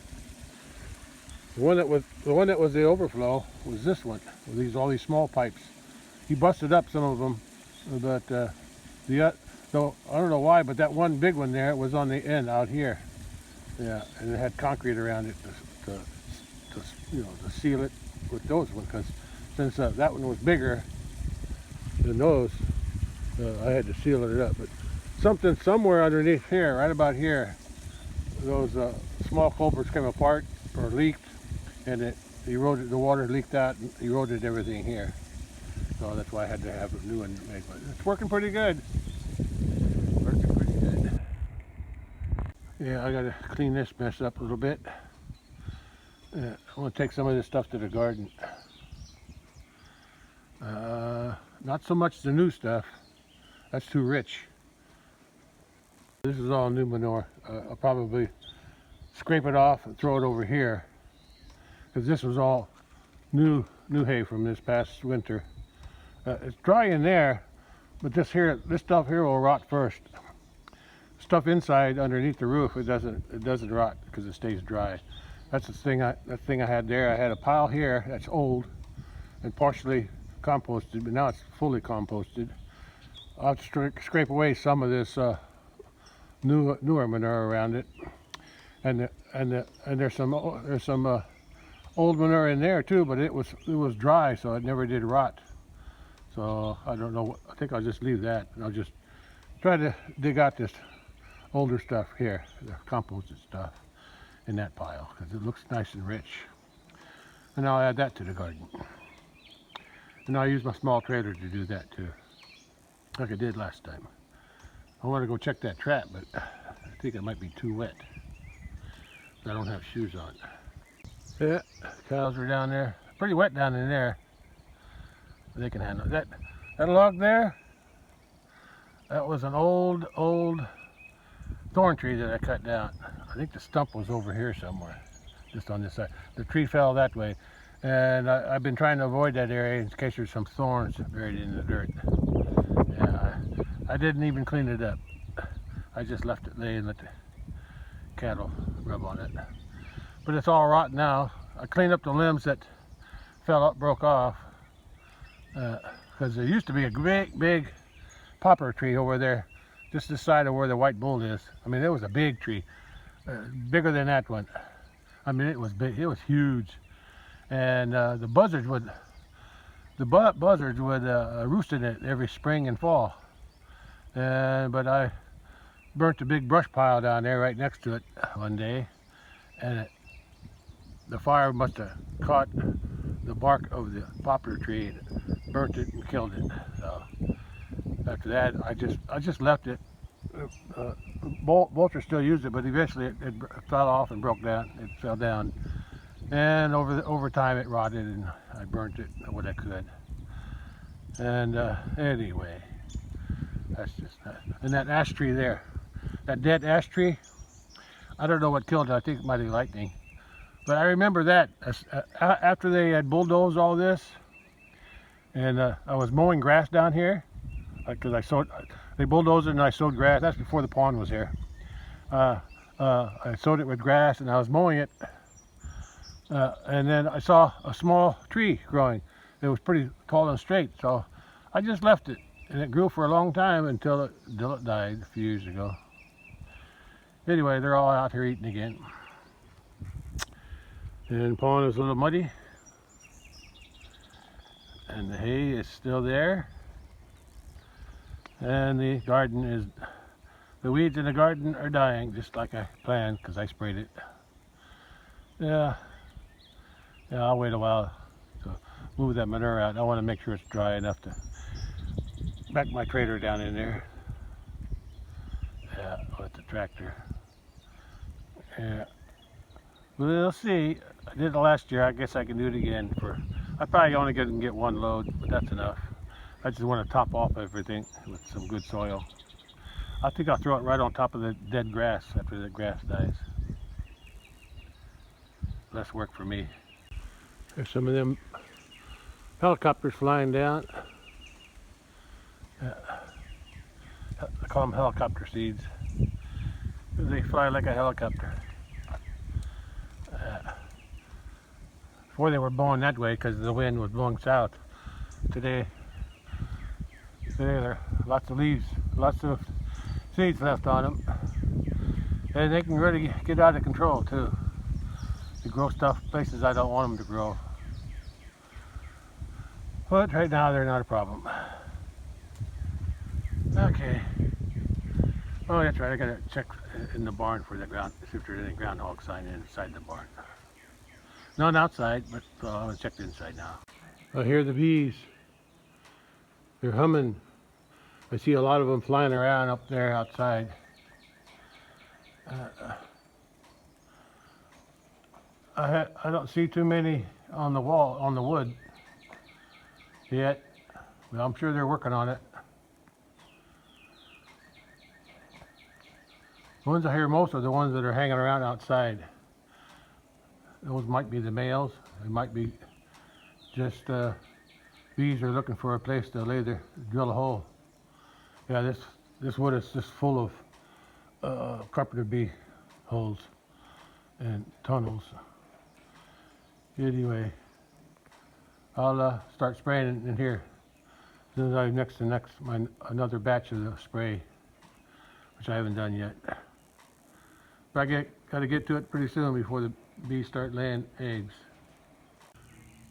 The one that was the overflow was this one, with all these small pipes. He busted up some of them, but so I don't know why, but that one big one there was on the end out here. Yeah, and it had concrete around it to seal it with those ones, because since that one was bigger than those, I had to seal it up. But something somewhere underneath here, right about here, those small culverts came apart or leaked, and it eroded. The water leaked out and eroded everything here. So that's why I had to have a new one made. But it's working pretty good. Working pretty good. Yeah, I gotta clean this mess up a little bit. I want to take some of this stuff to the garden. Not so much the new stuff. That's too rich. This is all new manure. I'll probably scrape it off and throw it over here, because this was all new hay from this past winter. It's dry in there, but this stuff here will rot first. Stuff inside underneath the roof, it doesn't rot because it stays dry. That's the thing I had there. I had a pile here that's old and partially composted, but now it's fully composted. I'll have to scrape away some of this newer manure around it, and there's some old manure in there too, but it was dry, so it never did rot. So I don't know. I think I'll just leave that, and I'll just try to dig out this older stuff here, the composted stuff, in that pile, because it looks nice and rich. And I'll add that to the garden. And I'll use my small trailer to do that too, like I did last time. I want to go check that trap, but I think it might be too wet. I don't have shoes on. Yeah, cows are down there. Pretty wet down in there. They can handle that. That log there, that was an old thorn tree that I cut down. I think the stump was over here somewhere, just on this side. The tree fell that way, and I've been trying to avoid that area in case there's some thorns buried in the dirt. Yeah, I didn't even clean it up. I just left it lay and let the cattle rub on it. But it's all rotten now. I cleaned up the limbs that fell up, broke off, because there used to be a big poplar tree over there, just this side of where the white bull is. I mean, it was a big tree, bigger than that one. I mean, it was big. It was huge, and the buzzards would roost in it every spring and fall. But I burnt a big brush pile down there right next to it one day, and the fire must have caught the bark of the poplar tree and burnt it and killed it. So after that, I just left it. Vultures still used it, but eventually it fell off and broke down. It fell down, and over time it rotted, and I burnt it what I could. And anyway, that's just that. And that ash tree there, that dead ash tree, I don't know what killed it. I think it might be lightning. But I remember that after they had bulldozed all this, and I was mowing grass down here, because they bulldozed it and I sowed grass. That's before the pond was here. I sowed it with grass and I was mowing it, and then I saw a small tree growing. It was pretty tall and straight, so I just left it, and it grew for a long time until it died a few years ago. Anyway, they're all out here eating again. And the pond is a little muddy, and the hay is still there, and the weeds in the garden are dying just like I planned, because I sprayed it. Yeah, I'll wait a while to move that manure out. I want to make sure it's dry enough to back my trailer down in there. Yeah, with the tractor. Yeah, we'll see. I did it last year. I guess I can do it again. I probably only can get one load, but that's enough. I just want to top off everything with some good soil. I think I'll throw it right on top of the dead grass after the grass dies. Less work for me. There's some of them helicopters flying down. I call them helicopter seeds, because they fly like a helicopter. Before they were blowing that way because the wind was blowing south. Today there are lots of leaves, lots of seeds left on them, and they can really get out of control too. They grow stuff places I don't want them to grow. But right now they're not a problem. Okay. Oh, that's right. I gotta check in the barn for the ground, see if there's any groundhog sign inside the barn. Not outside, but I'm gonna check the inside now. I hear the bees. They're humming. I see a lot of them flying around up there outside. I don't see too many on the wall, on the wood yet, but I'm sure they're working on it. The ones I hear most are the ones that are hanging around outside. Those might be the males. They might be just bees are looking for a place to drill a hole. Yeah, this wood is just full of carpenter bee holes and tunnels. Anyway, I'll start spraying in here as soon as I mix another batch of the spray, which I haven't done yet. But I got to get to it pretty soon before the bees start laying eggs.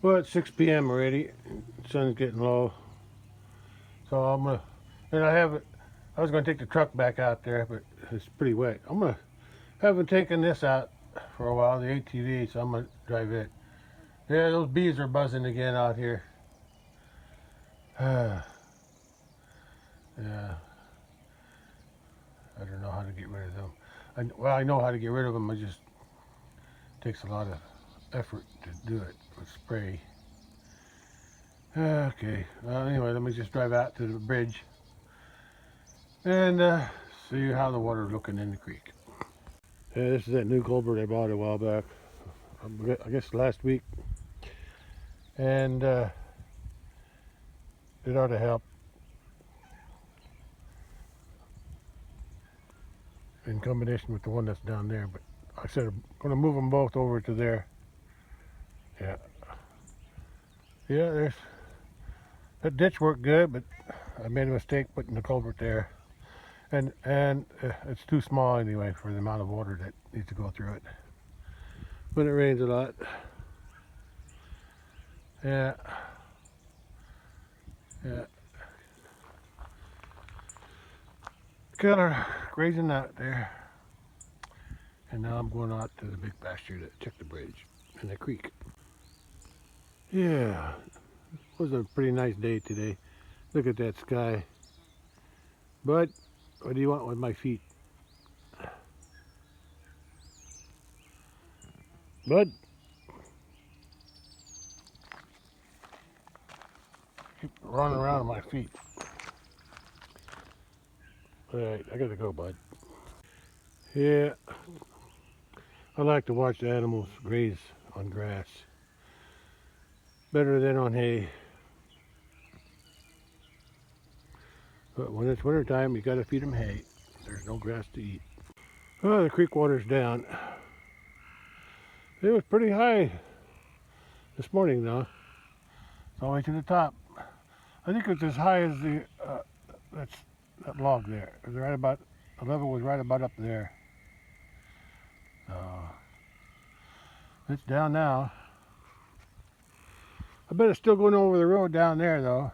Well, it's 6 p.m. already. The sun's getting low, so I'm gonna. And I was gonna take the truck back out there, but it's pretty wet. Haven't taken this out for a while, the ATV, so I'm gonna drive it. Yeah, those bees are buzzing again out here. Yeah. I don't know how to get rid of them. Well, I know how to get rid of them. I just Takes a lot of effort to do it with spray. Okay, well, anyway, let me just drive out to the bridge and see how the water's looking in the creek. Yeah, this is that new culvert I bought a while back, I guess last week, and it ought to help in combination with the one that's down there. But I said I'm going to move them both over to there. Yeah, there's that ditch worked good, but I made a mistake putting the culvert there, and it's too small anyway for the amount of water that needs to go through it when it rains a lot. Yeah. Got her grazing out there, and now I'm going out to the big pasture to check the bridge and the creek. Yeah, it was a pretty nice day today. Look at that sky. But what do you want with my feet? Bud? Keep running around on my feet. Alright, I gotta go, bud. Yeah, I like to watch the animals graze on grass. Better than on hay. But when it's winter time, you gotta feed them hay. There's no grass to eat. Oh, the creek water's down. It was pretty high this morning though. It's all the way to the top. I think it's as high as the that log there. It was right about, the level was right about up there. So it's down now. I bet it's still going over the road down there though.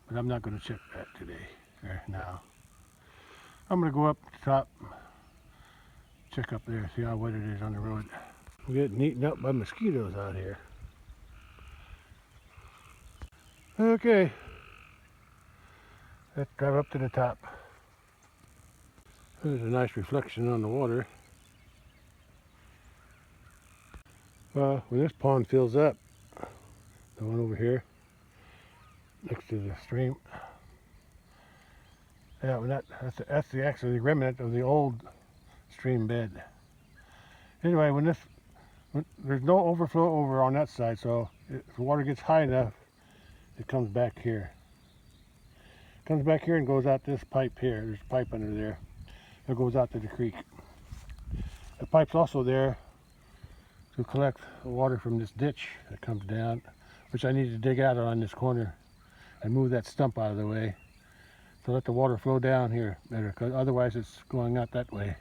But I'm not going to check that today or now. I'm going to go up the top, check up there, see how wet it is on the road. We're getting eaten up by mosquitoes out here. Okay, let's drive up to the top. There's a nice reflection on the water. Well, when this pond fills up, the one over here, next to the stream, yeah, when that's actually the remnant of the old stream bed. Anyway, when there's no overflow over on that side, so if the water gets high enough, it comes back here. It comes back here and goes out this pipe here. There's a pipe under there. It goes out to the creek. The pipe's also there to collect the water from this ditch that comes down, which I need to dig out on this corner and move that stump out of the way to let the water flow down here better, because otherwise it's going out that way.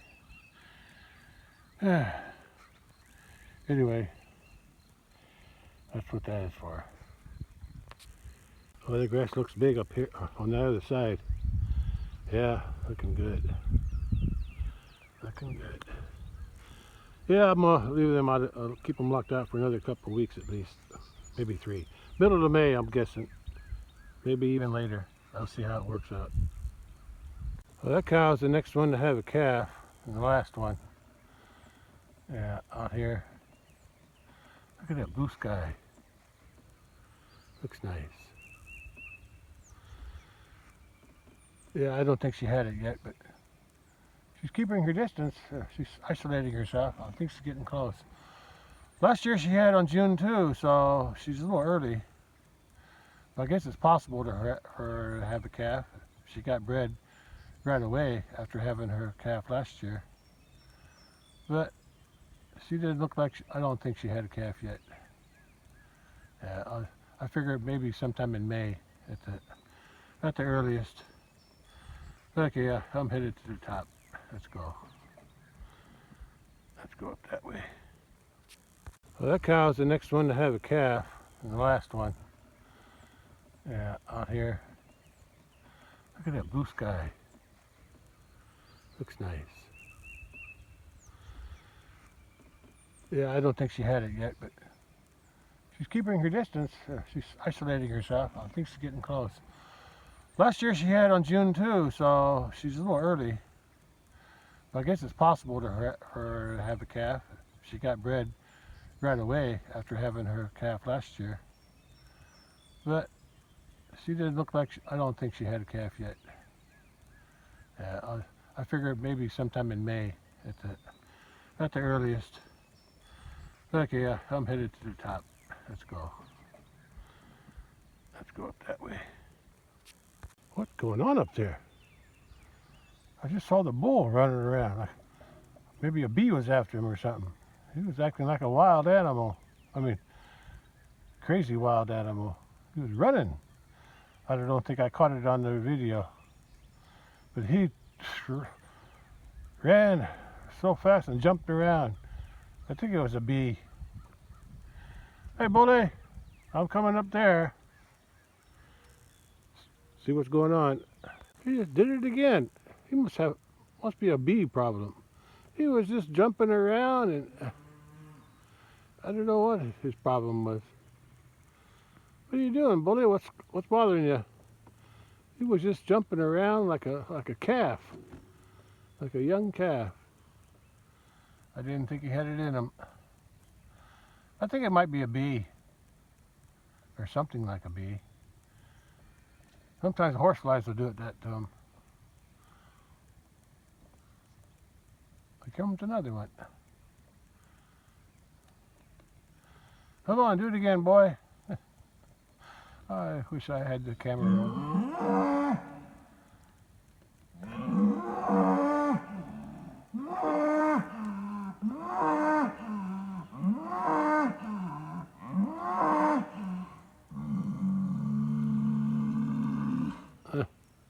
Anyway, that's what that is for. Oh, the grass looks big up here on the other side. Yeah, looking good. Looking good. Yeah, I'm gonna leave them out. I'll keep them locked out for another couple of weeks at least, maybe 3. Middle of May, I'm guessing. Maybe even later. I'll see how it works out. Well, that cow's the next one to have a calf, and the last one. Yeah, out here. Look at that blue sky. Looks nice. Yeah, I don't think she had it yet, but she's keeping her distance. She's isolating herself. I think she's getting close. Last year she had on June 2, so she's a little early. But I guess it's possible to her to have a calf. She got bred right away after having her calf last year. But she didn't look like, I don't think she had a calf yet. Yeah, I figured maybe sometime in May at the earliest. Okay, yeah, I'm headed to the top. Let's go. Let's go up that way. Well, that cow's the next one to have a calf, and the last one. Yeah, out here. Look at that blue sky. Looks nice. Yeah, I don't think she had it yet, but she's keeping her distance. She's isolating herself. I think she's getting close. Last year she had on June 2, so she's a little early. But I guess it's possible to her to have a calf. she got bred right away after having her calf last year. But she didn't look like, I don't think she had a calf yet. I figured maybe sometime in May at the earliest. Okay, yeah, I'm headed to the top. Let's go. Let's go up that way. What's going on up there? I just saw the bull running around. Maybe a bee was after him or something. He was acting like a wild animal. I mean, crazy wild animal. He was running. I don't think I caught it on the video. But he ran so fast and jumped around. I think it was a bee. Hey, bully, I'm coming up there. See what's going on. He just did it again. He must be a bee problem. He was just jumping around, and I don't know what his problem was. What are you doing, bully? What's bothering you? He was just jumping around like a calf, like a young calf. I didn't think he had it in him. I think it might be a bee, or something like a bee. Sometimes horseflies will do that to him. Here comes another one. Come on, do it again, boy. I wish I had the camera on.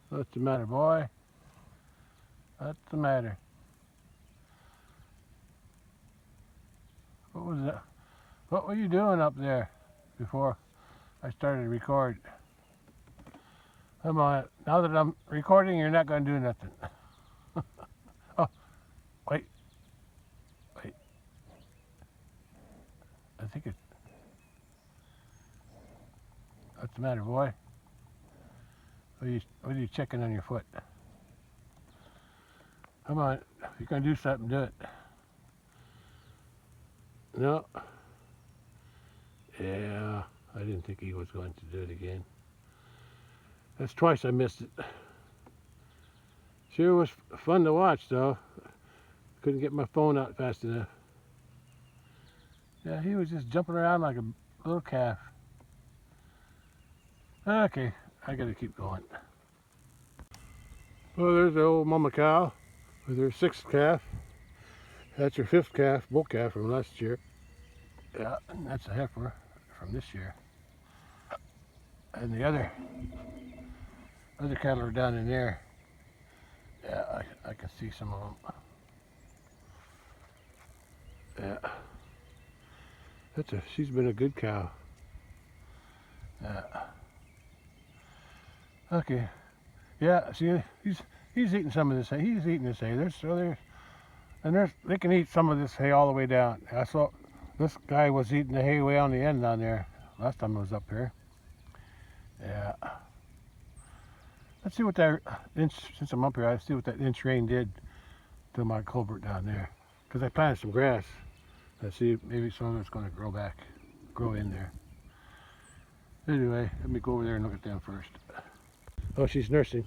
What's the matter, boy? What's the matter? What was that? What were you doing up there before I started to record? Come on, now that I'm recording, you're not going to do nothing. Oh, wait. I think it. What's the matter, boy? What are you checking on your foot? Come on, if you're going to do something, do it. No. Yeah, I didn't think he was going to do it again. That's twice I missed it. Sure was fun to watch, though. Couldn't get my phone out fast enough. Yeah, he was just jumping around like a little calf. Okay, I gotta keep going. Well, there's the old mama cow with her 6th calf. That's her 5th calf, bull calf from last year. Yeah, and that's a heifer from this year. And the other cattle are down in there. Yeah, I can see some of them. Yeah, she's been a good cow. Yeah. Okay. Yeah, see, he's eating some of this hay. He's eating this hay. They can eat some of this hay all the way down. I saw this guy was eating the hay way on the end down there last time I was up here. Yeah. Let's see what that inch, since I'm up here, let's see what that inch rain did to my culvert down there. Because I planted some grass. Let's see, maybe some of it's going to grow in there. Anyway, let me go over there and look at them first. Oh, she's nursing.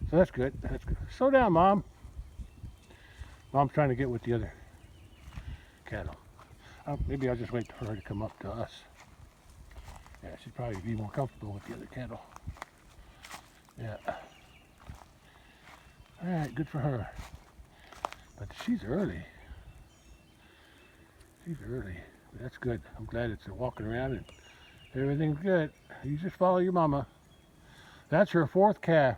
So that's good. That's good. Slow down, Mom. Mom's trying to get with the other cattle. Maybe I'll just wait for her to come up to us. Yeah, she'd probably be more comfortable with the other cattle. Yeah. All right, good for her. But she's early. She's early. That's good. I'm glad it's walking around and everything's good. You just follow your mama. That's her 4th calf.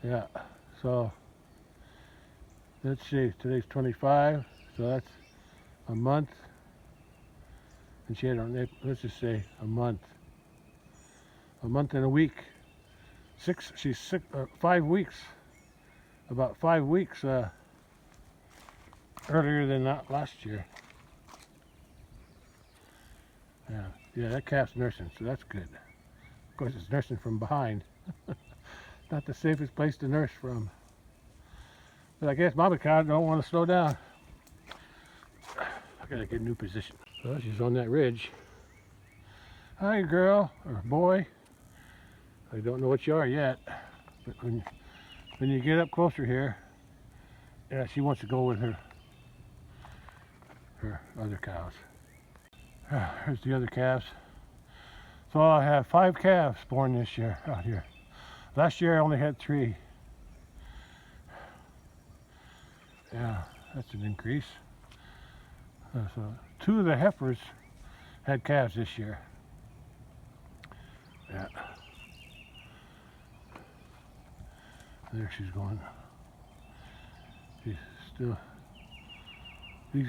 Yeah. So let's see. Today's 25. So that's a month. And she had her, let's just say a month. A month and a week. She's 5 weeks. About 5 weeks earlier than that last year. Yeah, that calf's nursing, so that's good. Of course, it's nursing from behind. Not the safest place to nurse from. But I guess mama cow don't want to slow down. I gotta get a new position. Well, she's on that ridge. Hi, girl or boy. I don't know what you are yet, but when you get up closer here, yeah, she wants to go with her other cows. Here's the other calves. So I have 5 calves born this year out here. Last year I only had 3. Yeah, that's an increase. So 2 of the heifers had calves this year. Yeah. There she's going. She's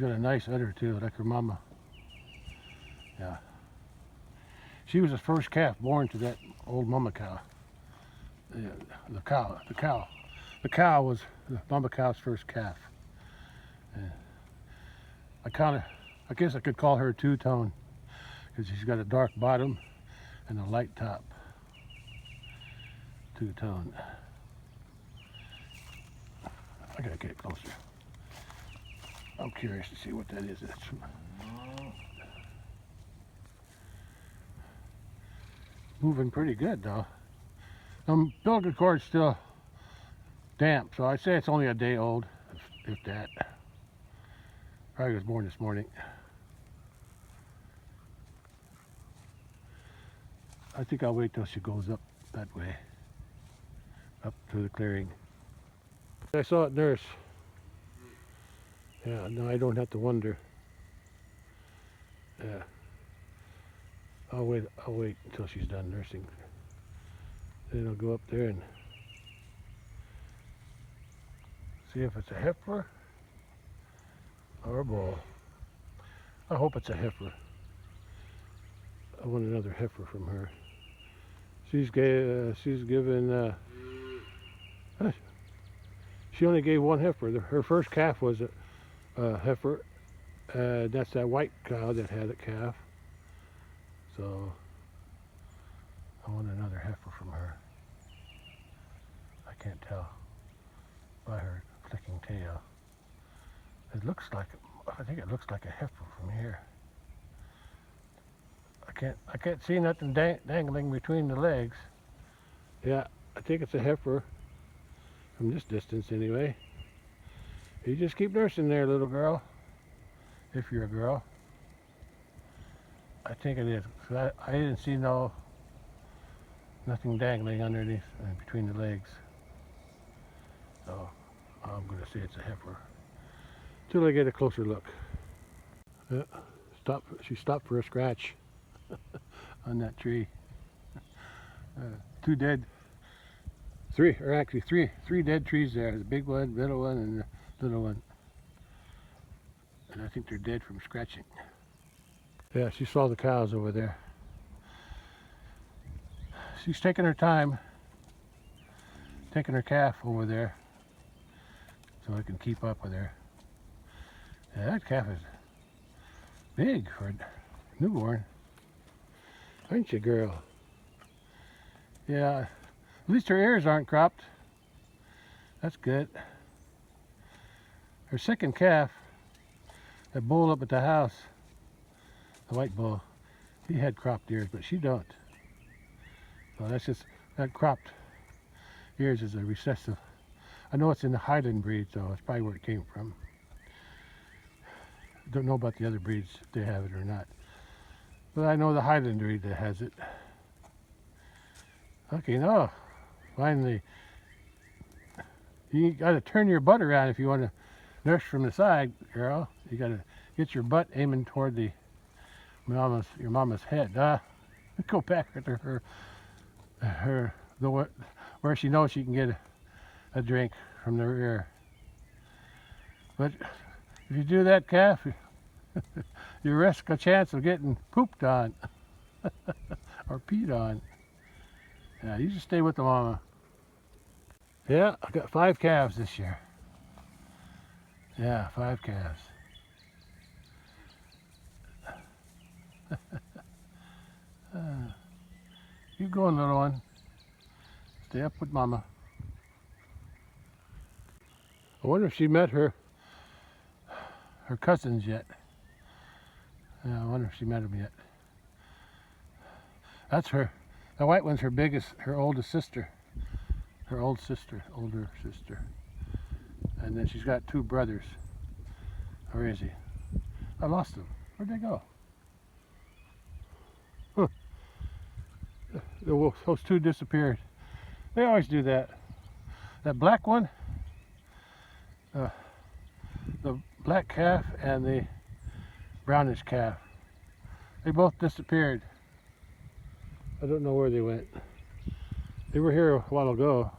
got a nice udder too, like her mama. Yeah. She was the first calf born to that old mama cow. Yeah, the cow was the mama cow's first calf. And I guess I could call her a two-tone because she's got a dark bottom and a light top. Two-tone. I gotta get closer. I'm curious to see what that is. It's moving pretty good though. Umbilical cord's still damp, so I'd say it's only a day old, if that. Probably was born this morning. I think I'll wait till she goes up that way, up to the clearing. I saw it nurse. Yeah, now I don't have to wonder. Yeah. I'll wait until she's done nursing. Then I'll go up there and see if it's a heifer or a bull. I hope it's a heifer. I want another heifer from her. She's given. She only gave 1 heifer. Her first calf was a heifer. That's that white cow that had a calf. So I want another heifer from her. I can't tell by her flicking tail. I think it looks like a heifer from here. I can't see nothing dangling between the legs. Yeah, I think it's a heifer from this distance anyway. You just keep nursing there, little girl. If you're a girl. I think it is. I didn't see nothing dangling underneath between the legs. So I'm going to say it's a heifer. Till I get a closer look. Yeah, she stopped for a scratch on that tree. 2 dead. 3, or actually three dead trees there. The big one, middle one, and the little one. And I think they're dead from scratching. Yeah, she saw the cows over there. She's taking her time, taking her calf over there so I can keep up with her. Yeah, that calf is big for a newborn. Aren't you, girl? Yeah, at least her ears aren't cropped. That's good. Her second calf, that bull up at the house, the white bull, he had cropped ears, but she don't. So that's just, that cropped ears is a recessive. I know it's in the Highland breed, so that's probably where it came from. Don't know about the other breeds, if they have it or not. But I know the Highland breed that has it. Okay, now, finally, you gotta turn your butt around if you want to nurse from the side, girl. You gotta get your butt aiming toward your mama's head. Go back to where she knows she can get a drink from their ear. But if you do that, calf, you risk a chance of getting pooped on or peed on. Yeah, you just stay with the mama. Yeah, I got 5 calves this year. Yeah, 5 calves. Keep going, little one. Stay up with mama. I wonder if she met her cousins yet. Yeah, I wonder if she met him yet. That's her. The white one's her oldest sister. Her older sister. And then she's got 2 brothers. Where is he? I lost him. Where'd they go? Huh. Those 2 disappeared. They always do that. That black one, the black calf and the brownish calf, they both disappeared. I don't know where they went. They were here a while ago.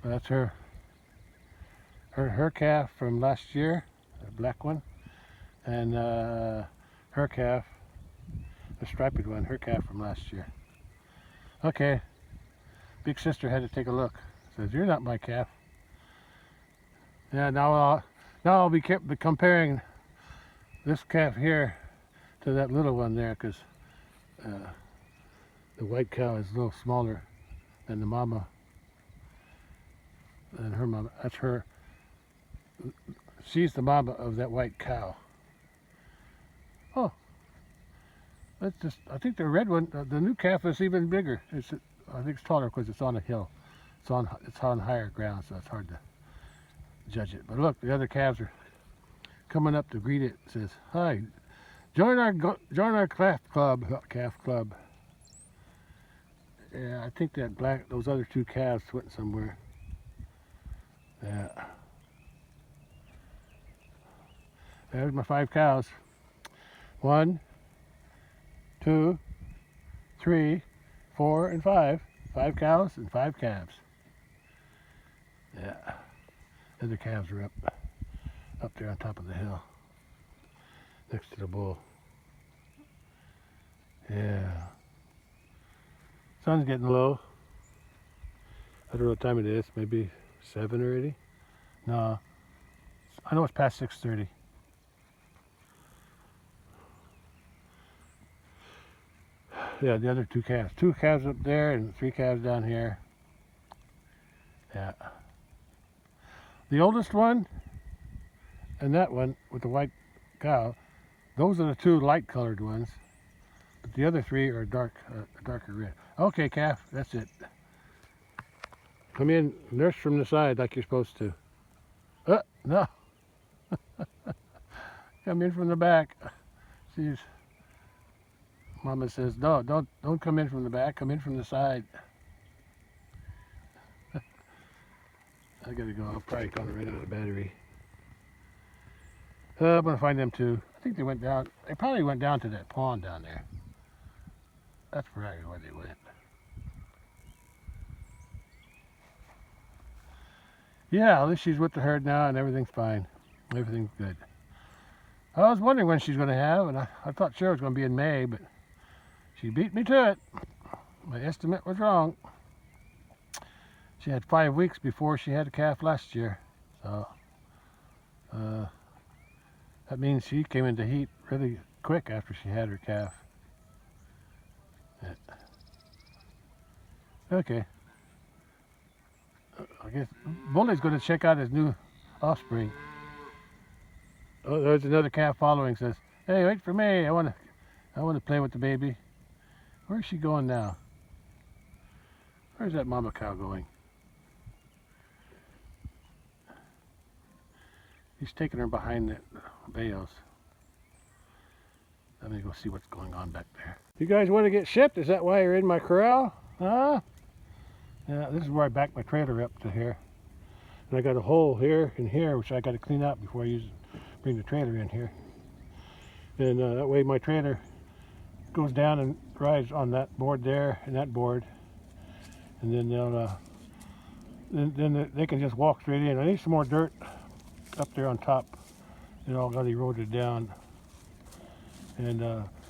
But that's her calf from last year, the black one, and her calf, the striped one, her calf from last year. Okay, big sister had to take a look. Says, "You're not my calf." Yeah, now I'll be comparing this calf here to that little one there, because the white cow is a little smaller than the mama. And her mama, that's her. She's the mama of that white cow. Oh, that's just. I think the red one, the new calf, is even bigger. I think it's taller because it's on a hill. It's on higher ground, so it's hard to judge it. But look, the other calves are coming up to greet it. It says, "Hi, join our calf club." Yeah, I think those other 2 calves went somewhere. Yeah. There's my 5 cows. 1, 2, 3, 4, and 5. 5 cows and 5 calves. Yeah. The other calves are up there on top of the hill, next to the bull. Yeah. Sun's getting low. I don't know what time it is. Maybe 7 already? No. I know it's past 6:30. Yeah, the other 2 calves. 2 calves up there and 3 calves down here. Yeah. The oldest one and that one with the white cow, those are the 2 light colored ones. But the other 3 are darker red. Okay, calf, that's it. Come in, nurse from the side like you're supposed to. No. Come in from the back. She's. Mama says, no, don't come in from the back. Come in from the side. I gotta go. I'll probably gonna run out of battery. I'm gonna find them 2. I think they went down. They probably went down to that pond down there. That's probably where they went. Yeah, at least she's with the herd now and everything's fine. Everything's good. I was wondering when she's going to have, and I thought sure it was going to be in May, but she beat me to it. My estimate was wrong. She had 5 weeks before she had a calf last year. So that means she came into heat really quick after she had her calf. Yeah. Okay. I guess Bully's going to check out his new offspring. Oh, there's another calf following. Says, "Hey, wait for me. I want to play with the baby." Where's she going now? Where's that mama cow going? He's taking her behind the bales. Let me go see what's going on back there. You guys want to get shipped? Is that why you're in my corral? Huh? Yeah, this is where I back my trailer up to here. And I got a hole here and here, which I got to clean out before I bring the trailer in here. And that way my trailer goes down and rides on that board there and that board. And then then they can just walk straight in. I need some more dirt up there on top. It all got eroded down. And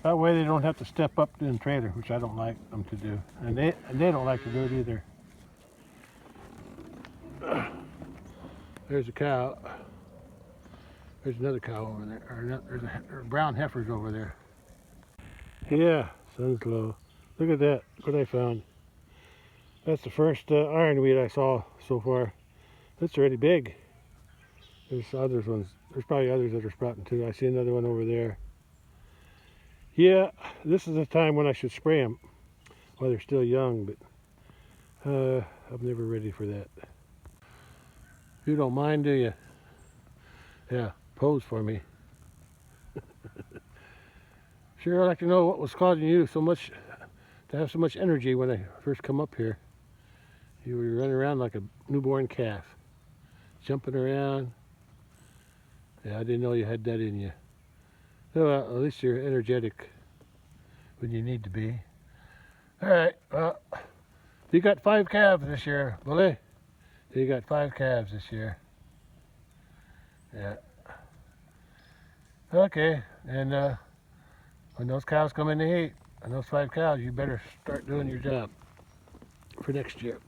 that way they don't have to step up in the trailer, which I don't like them to do. And they don't like to do it either. There's a cow. There's another cow over there. There's brown heifers over there. Yeah, sun's low. Look at that. Look what I found. That's the first ironweed I saw so far. That's already big. There's others ones. There's probably others that are sprouting too. I see another one over there. Yeah, this is the time when I should spray them while they're still young, but I'm never ready for that. You don't mind, do you? Yeah, pose for me. Sure, I'd like to know what was causing you so much to have so much energy when I first come up here. You were running around like a newborn calf, jumping around. Yeah, I didn't know you had that in you. Well, at least you're energetic when you need to be. All right, well, you got 5 calves this year, Bully. You got 5 calves this year. Yeah. Okay, and when those cows come in the heat, and those 5 cows, you better start doing your job for next year.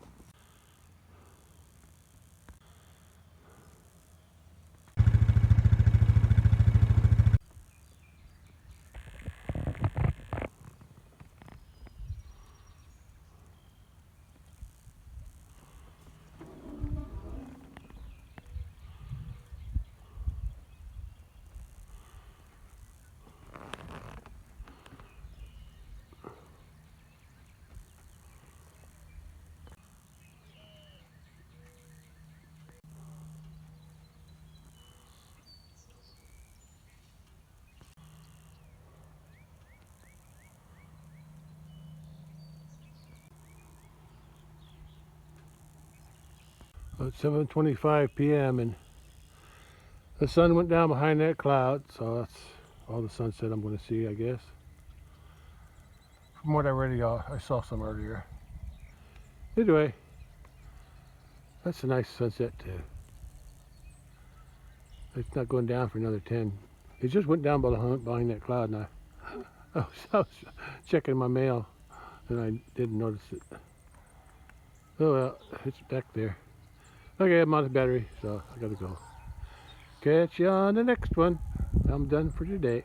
Well, it's 7:25 p.m. and the sun went down behind that cloud, so that's all the sunset I'm going to see, I guess. From what I saw some earlier. Anyway, that's a nice sunset too. It's not going down for another 10. It just went down behind that cloud, and I was checking my mail, and I didn't notice it. Oh well, it's back there. Okay, I'm out of battery, so I gotta go. Catch you on the next one. I'm done for today.